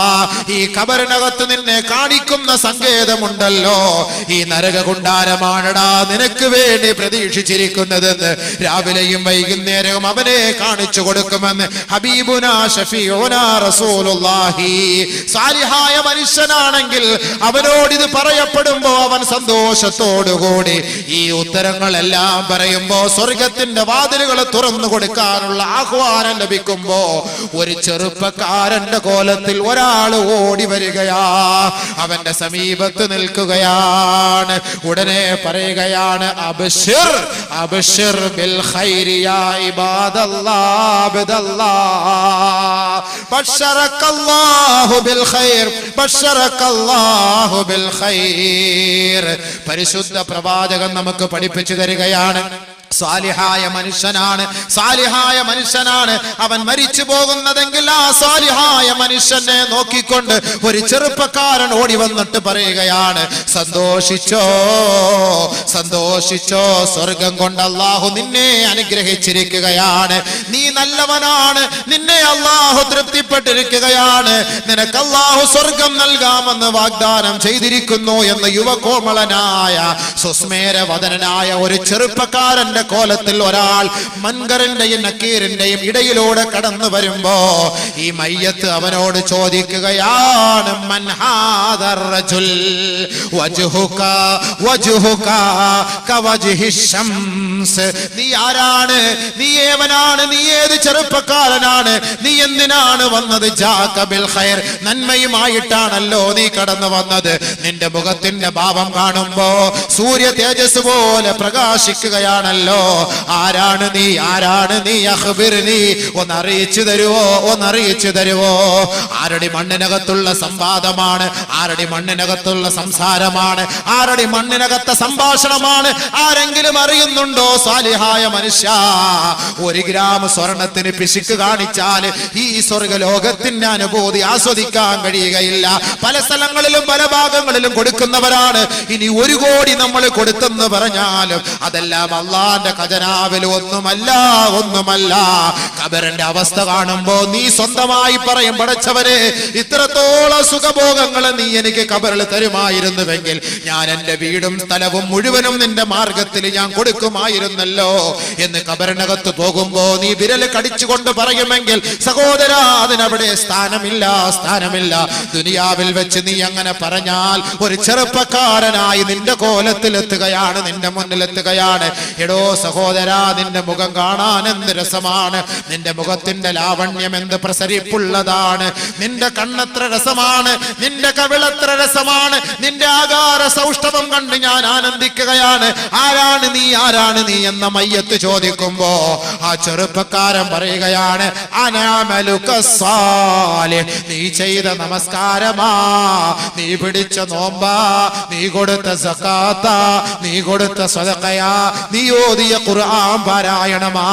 ഈ ഖബറിനകത്ത് നിന്നെ കാണിക്കുന്ന സങ്കേതമുണ്ടല്ലോ, ഈ നരക കുണ്ടാരമാണടാ നിനക്ക് വേണ്ടി പ്രതീക്ഷിച്ചിരിക്കുന്നതെന്ന് രാവിലെയും വൈകുന്നേരവും അവനെ കാണിച്ചു കൊടുക്കുമെന്ന് ഹബീബുനാ ഷഫീഉനാ റസൂലുള്ളാഹി. സാലിഹായ മനുഷ്യനാണെങ്കിൽ അവനോടിത് പറയപ്പെടുമ്പോ അവൻ സന്തോഷത്തോടുകൂടി ഈ ഉത്തരങ്ങളെല്ലാം പറയുമ്പോ സ്വർഗത്തിന്റെ വാതിലുകൾ തുറന്നു കൊടുക്കാനുള്ള ആഹ്വാനം ലഭിക്കുമ്പോ ഒരു ചെറുപ്പക്കാരന്റെ കോലത്തിൽ ഒരാൾ ഓടി വരികയാ, അവന്റെ സമീപത്ത് നിൽക്കുകയാണ്. ഉടനെ പറയുകയാണ്, അബ്ശിർ അബ്ശിർ ബിൽ ഖൈരി യാ ഇബാദല്ലാഹ് അബ്ദല്ലാഹ്, ബശറക്കല്ലാഹു ബിൽ ഖൈർ ബശറക്കല്ലാഹു ബിൽ ഖൈർ. പരിശുദ്ധ പ്രവാചകൻ നമുക്ക് പഠിപ്പിച്ചു തരികയാണ്, സാലിഹായ മനുഷ്യനാണ് അവൻ മരിച്ചു പോകുന്നതെങ്കിൽ ആ സാലിഹായ മനുഷ്യനെ നോക്കിക്കൊണ്ട് ഒരു ചെറുപ്പക്കാരൻ ഓടി വന്നിട്ട് പറയുകയാണ്, സന്തോഷിച്ചോ സ്വർഗം കൊണ്ട് അല്ലാഹു നിന്നെ അനുഗ്രഹിച്ചിരിക്കുകയാണ്, നീ നല്ലവനാണ്, നിന്നെ അല്ലാഹു തൃപ്തിപ്പെട്ടിരിക്കുകയാണ്, നിനക്ക് അല്ലാഹു സ്വർഗം നൽകാമെന്ന് വാഗ്ദാനം ചെയ്തിരിക്കുന്നു എന്ന് യുവകോമളനായ സുസ്മേരവദനായ ഒരു ചെറുപ്പക്കാരന്റെ കോലത്തിൽ ഒരാൾ മൻകറിന്റെയും നക്കീറിന്റെയും ഇടയിലൂടെ കടന്നു വരുമ്പോ ഈ മയ്യത്ത് അവനോട് ചോദിക്കുകയാണ്, മൻ ഹാദർ റജുൽ വജ്ഹുക കവജ്ഹി ശംസ്, നീ ആരാണ്, നീ ഏവനാണ്, നീ ഏത് ചെറുപ്പക്കാരനാണ്, നീ എന്തിനാണ് വന്നത്? ജാക ബിൽ ഖൈർ, നന്മയുമായിട്ടാണല്ലോ നീ കടന്നു വന്നത്, നിന്റെ മുഖത്തിന്റെ ഭാവം കാണുമ്പോ സൂര്യ തേജസ് പോലെ പ്രകാശിക്കുകയാണല്ലോ, ആരാണ് നീ അഖ്ബിർനി, ഒന്ന് അറിയിച്ചു തരുവോ? ആരുടെ മണ്ണിനകത്തുള്ള സംവാദമാണ്, ആരുടെ മണ്ണിനകത്തുള്ള സംസാരമാണ്, ആരുടെ മണ്ണിനകത്തെ സംഭാഷണമാണ്, ആരെങ്കിലും അറിയുന്നുണ്ടോ? സാലിഹായ മനുഷ്യ, 1 ഗ്രാം സ്വർണത്തിന് പിശുക്ക് കാണിച്ചാൽ ഈ സ്വർഗലോകത്തിന്റെ അനുഭൂതി ആസ്വദിക്കാൻ കഴിയുകയില്ല. പല സ്ഥലങ്ങളിലും പല ഭാഗങ്ങളിലും കൊടുക്കുന്നവരാണ്. ഇനി 1 കോടി നമ്മൾ കൊടുത്തെന്ന് പറഞ്ഞാലും അതെല്ലാം അള്ളാന്റെ ഖജനാവിൽ ഒന്നുമല്ല. ഖബറിന്റെ അവസ്ഥ കാണുമ്പോ നീ സ്വന്തമായി പറയും, പടച്ചവനെ ഇത്രത്തോളം സുഖഭോഗങ്ങൾ നീ എനിക്ക് ഖബറിൽ തരുമായിരുന്നുവെങ്കിൽ ഞാൻ എന്റെ വീടും സ്ഥലവും മുഴുവനും നിന്റെ മാർഗത്തിൽ ഞാൻ കൊടുക്കുമായിരുന്നല്ലോ എന്ന് ഖബറിനകത്ത് പോകുമ്പോ നീ വിരൽ കടിച്ചുകൊണ്ട് പറയുമെങ്കിൽ സഹോദരാ, അതിനവിടെ സ്ഥാനമില്ല. ദുനിയാവിൽ വെച്ച് നീ അങ്ങനെ പറഞ്ഞാൽ ഒരു ചെറുപ്പക്കാരനായി നിന്റെ കോലത്തിലെത്തുകയാണ്, നിന്റെ മുന്നിലെത്തുകയാണ്. എടോ സഹോദരാ, നിന്റെ മുഖം കാണാൻ എന്ത് രസമാണ്, നിന്റെ മുഖത്തിന്റെ ലാവണ്യം എന്ത് പ്രസരിപ്പുള്ളതാണ്, നിന്റെ കണ്ണെത്ര രസമാണ്, നിന്റെ കവിളെത്ര രസമാണ്, നിന്റെ ആകാര സൗഷ്ഠവം കണ്ട് ഞാൻ ആനന്ദിക്കുകയാണ്. ആരാണ് നീ എന്ന മയ്യത്ത് ചോദിക്കുമ്പോ ആ ചെറുപ്പക്കാരൻ പറയുകയാണ്, അനഅമലുക സാലിഹ്, നീ ചെയ്ത നമസ്കാരമാ, നീ പിടിച്ച നോമ്പാ, നീ കൊടുത്ത സകാത്താ, നീ കൊടുത്ത സദഖയാ, നീ ഓതിയ ഖുർആൻ പാരായണമാ,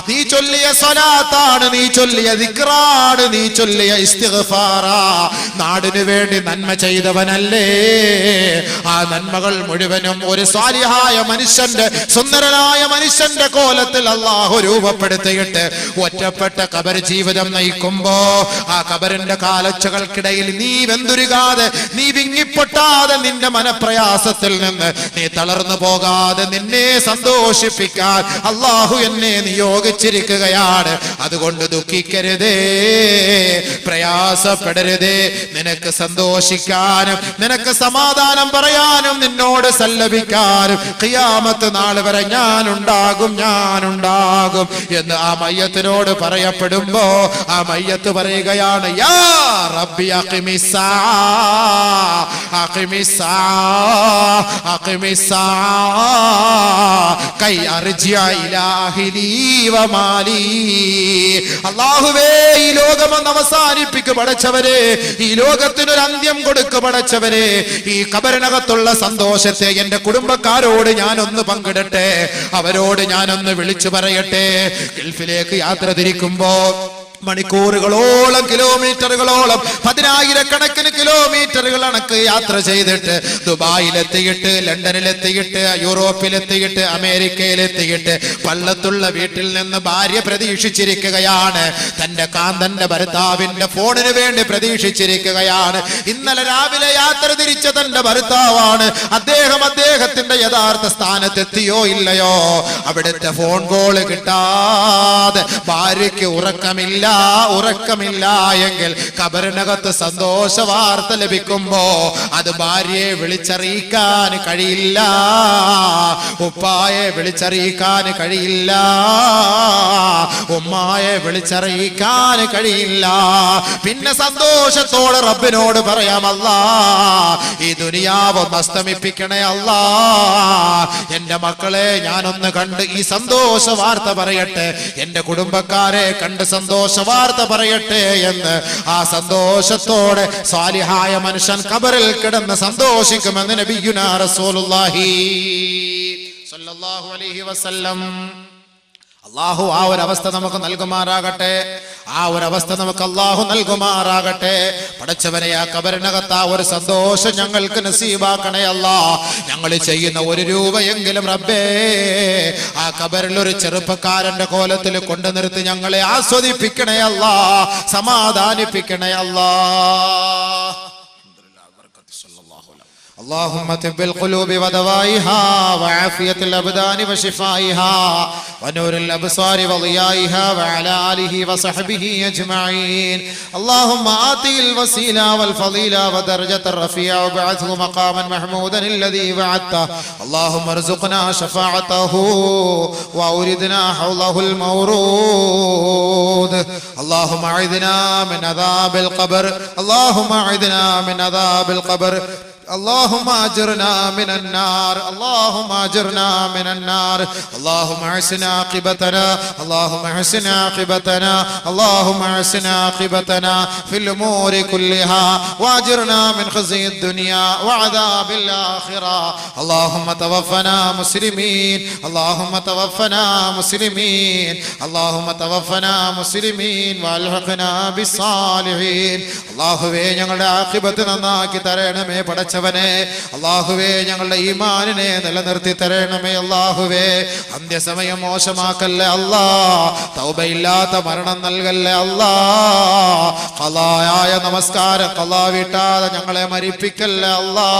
നീ ചൊല്ലിയ സ്വലാത്താണ്, നീ ചൊല്ലിയ ദിക്റാണ്, നീ ചൊല്ലിയ ഇസ്തിഗ്ഫാറാ. നാടിനു വേണ്ടി നന്മ ചെയ്തവനല്ലേ? ആ നന്മകൾ മുഴുവനും ഒരു സാലിഹായ മനുഷ്യന്റെ, സുന്ദരനായ മനുഷ്യന്റെ കോലത്തിൽ അല്ലാഹു രൂപപ്പെടുത്തിയിട്ട് ഒറ്റപ്പെട്ട ഖബർ ജീവിതം നയിക്കുമ്പോ ആ ഖബറിന്റെ കാലൊച്ചകൾക്കിടയിൽ നീ വെന്തുരുകാതെ, നീ വിങ്ങിപ്പൊട്ടാതെ, നിന്റെ മനപ്രയാസത്തിൽ നിന്ന് നീ തളർന്നു പോകാതെ നിന്നെ സന്തോഷിപ്പിക്കാൻ അല്ലാഹു എന്നെ നിയോഗിച്ചിരിക്കുകയാണ്. അതുകൊണ്ട് ദുഃഖിക്കരുതേ, പ്രയാസപ്പെടരുതേ. നിനക്ക് സന്തോഷിക്കാനും നിനക്ക് സമാധാനം പറയാനും നിന്നോട് സല്ലപിക്കാനും ഖിയാമത്ത് നാൾ വരെ ഞാനുണ്ടാകും എന്ന് ആ മയ്യത്തിനോട് പറയപ്പെടുമ്പോ ആ മയ്യത്ത് പറയുകയാണ്, യാ റബ്ബി അഖിമിസ്സാ കൈ അർജിഅ ഇലാ അഹ്ലി വമാലി. അല്ലാഹുവേ, ഈ ലോകമൊന്ന് അവസാനിപ്പിക്കു പടച്ചവരെ, ഈ ലോകത്തിനൊരു അന്ത്യം കൊടുക്കു പടച്ചവരെ. ഈ ഖബറിനകത്തുള്ള സന്തോഷത്തെ എന്റെ കുടുംബക്കാരോട് ഞാനൊന്ന് പങ്കിടട്ടെ, അവരോട് ഞാനൊന്ന് വിളിച്ചു പറയട്ടെ. ഗൾഫിലേക്ക് യാത്ര തിരിക്കുമ്പോ മണിക്കൂറുകളോളം, കിലോമീറ്ററുകളോളം, 10,000-കണക്കിന് കിലോമീറ്ററുകൾ അണക്ക് യാത്ര ചെയ്തിട്ട് ദുബായിലെത്തിയിട്ട്, ലണ്ടനിലെത്തിയിട്ട്, യൂറോപ്പിലെത്തിയിട്ട്, അമേരിക്കയിലെത്തിയിട്ട് പള്ളത്തുള്ള വീട്ടിൽ നിന്ന് ഭാര്യ പ്രതീക്ഷിച്ചിരിക്കുകയാണ്. തന്റെ കാന്തന്റെ ഭർത്താവിന്റെ ഫോണിന് വേണ്ടി പ്രതീക്ഷിച്ചിരിക്കുകയാണ്. ഇന്നലെ രാവിലെ യാത്ര തിരിച്ച തന്റെ ഭർത്താവാണ്. അദ്ദേഹത്തിന്റെ യഥാർത്ഥ സ്ഥാനത്തെത്തിയോ ഇല്ലയോ? അവിടുത്തെ ഫോൺ കോള് കിട്ടാതെ ഭാര്യയ്ക്ക് ഉറക്കമില്ല എങ്കിൽ ഖബറിനകത്ത് സന്തോഷ വാർത്ത ലഭിക്കുമ്പോ അത് ഭാര്യയെ വിളിച്ചറിയിക്കാൻ കഴിയില്ല, ഉപ്പായെ വിളിച്ചറിയിക്കാൻ കഴിയില്ല, ഉമ്മായെ വിളിച്ചറിയിക്കാൻ കഴിയില്ല. പിന്നെ സന്തോഷത്തോടെ റബ്ബിനോട് പറയാം, അല്ലാ ഈ ദുനിയാവ് അസ്തമിപ്പിക്കണേ അല്ലാ, എന്റെ മക്കളെ ഞാനൊന്ന് കണ്ട് ഈ സന്തോഷ വാർത്ത പറയട്ടെ, എന്റെ കുടുംബക്കാരെ കണ്ട് സന്തോഷ വാർത്ത പറയട്ടെ എന്ന് ആ സന്തോഷത്തോടെ സാലിഹായ മനുഷ്യൻ ഖബറിൽ കിടന്ന് സന്തോഷിക്കുമെന്ന് നബിയുനാ റസൂലുള്ളാഹി സല്ലല്ലാഹു അലൈഹി വസല്ലം. അള്ളാഹു ആ ഒരു അവസ്ഥ നമുക്ക് നൽകുമാറാകട്ടെ. ആ ഒരു അവസ്ഥ നമുക്ക് അള്ളാഹു നൽകുമാറാകട്ടെ. പടച്ചവനെ, ആ ഖബറിനകത്ത് ആ ഒരു സന്തോഷം ഞങ്ങൾക്ക് നസീബാക്കണേ അല്ലാ. ഞങ്ങൾ ചെയ്യുന്ന ഒരു രൂപയെങ്കിലും റബ്ബേ ആ ഖബറിൽ ഒരു ചെറുപ്പക്കാരന്റെ കോലത്തിൽ കൊണ്ടു നിർത്തി ഞങ്ങളെ ആസ്വദിപ്പിക്കണേ അല്ലാ, സമാധാനിപ്പിക്കണേ അല്ലാ. اللهم طب القلوب ودوائها وعافية الأبدان وشفائها ونور الأبصار وضيائها وعلى آله وصحبه أجمعين. اللهم آتي الوسيلة والفضيلة ودرجة الرفيع وابعثه مقاما محمودا الذي وعدته. اللهم ارزقنا شفاعته وأوردنا حوضه المورود. اللهم أعذنا من عذاب القبر. اللهم أعذنا من عذاب القبر. اللهم اجرنا من النار. اللهم اجرنا من النار. اللهم احسن عاقبتنا. اللهم احسن عاقبتنا. اللهم احسن عاقبتنا في الامور كلها واجرنا من خزي الدنيا وعذاب الاخره. اللهم توفنا مسلمين. اللهم توفنا مسلمين. اللهم توفنا مسلمين والحقنا بالصالحين. അല്ലാഹുവേ, ഞങ്ങളുടെ ആഖിബത്ത് നന്നാക്കി തരണമേ പടച്ചവനെ. അല്ലാഹുവേ, ഞങ്ങളുടെ ഈമാനിനെ നിലനിർത്തി തരണമേ അല്ലാഹുവേ. അന്ത്യസമയം മോശമാക്കല്ലേ അല്ലാ. തൗബയില്ലാത്ത മരണം നൽകല്ലേ അല്ലാ. ഖളായായ നമസ്കാരം ഖളാ വിട്ടാതെ ഞങ്ങളെ മരിപ്പിക്കല്ലേ അല്ലാ.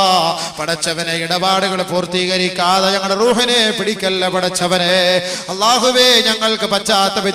പടച്ചവനെ, ഇടപാടുകൾ പൂർത്തീകരിക്കാതെ ഞങ്ങളുടെ റൂഹിനെ പിടിക്കല്ലേ പടച്ചവനെ. അല്ലാഹുവേ, ഞങ്ങൾക്ക് പശ്ചാത്തപിച്ച്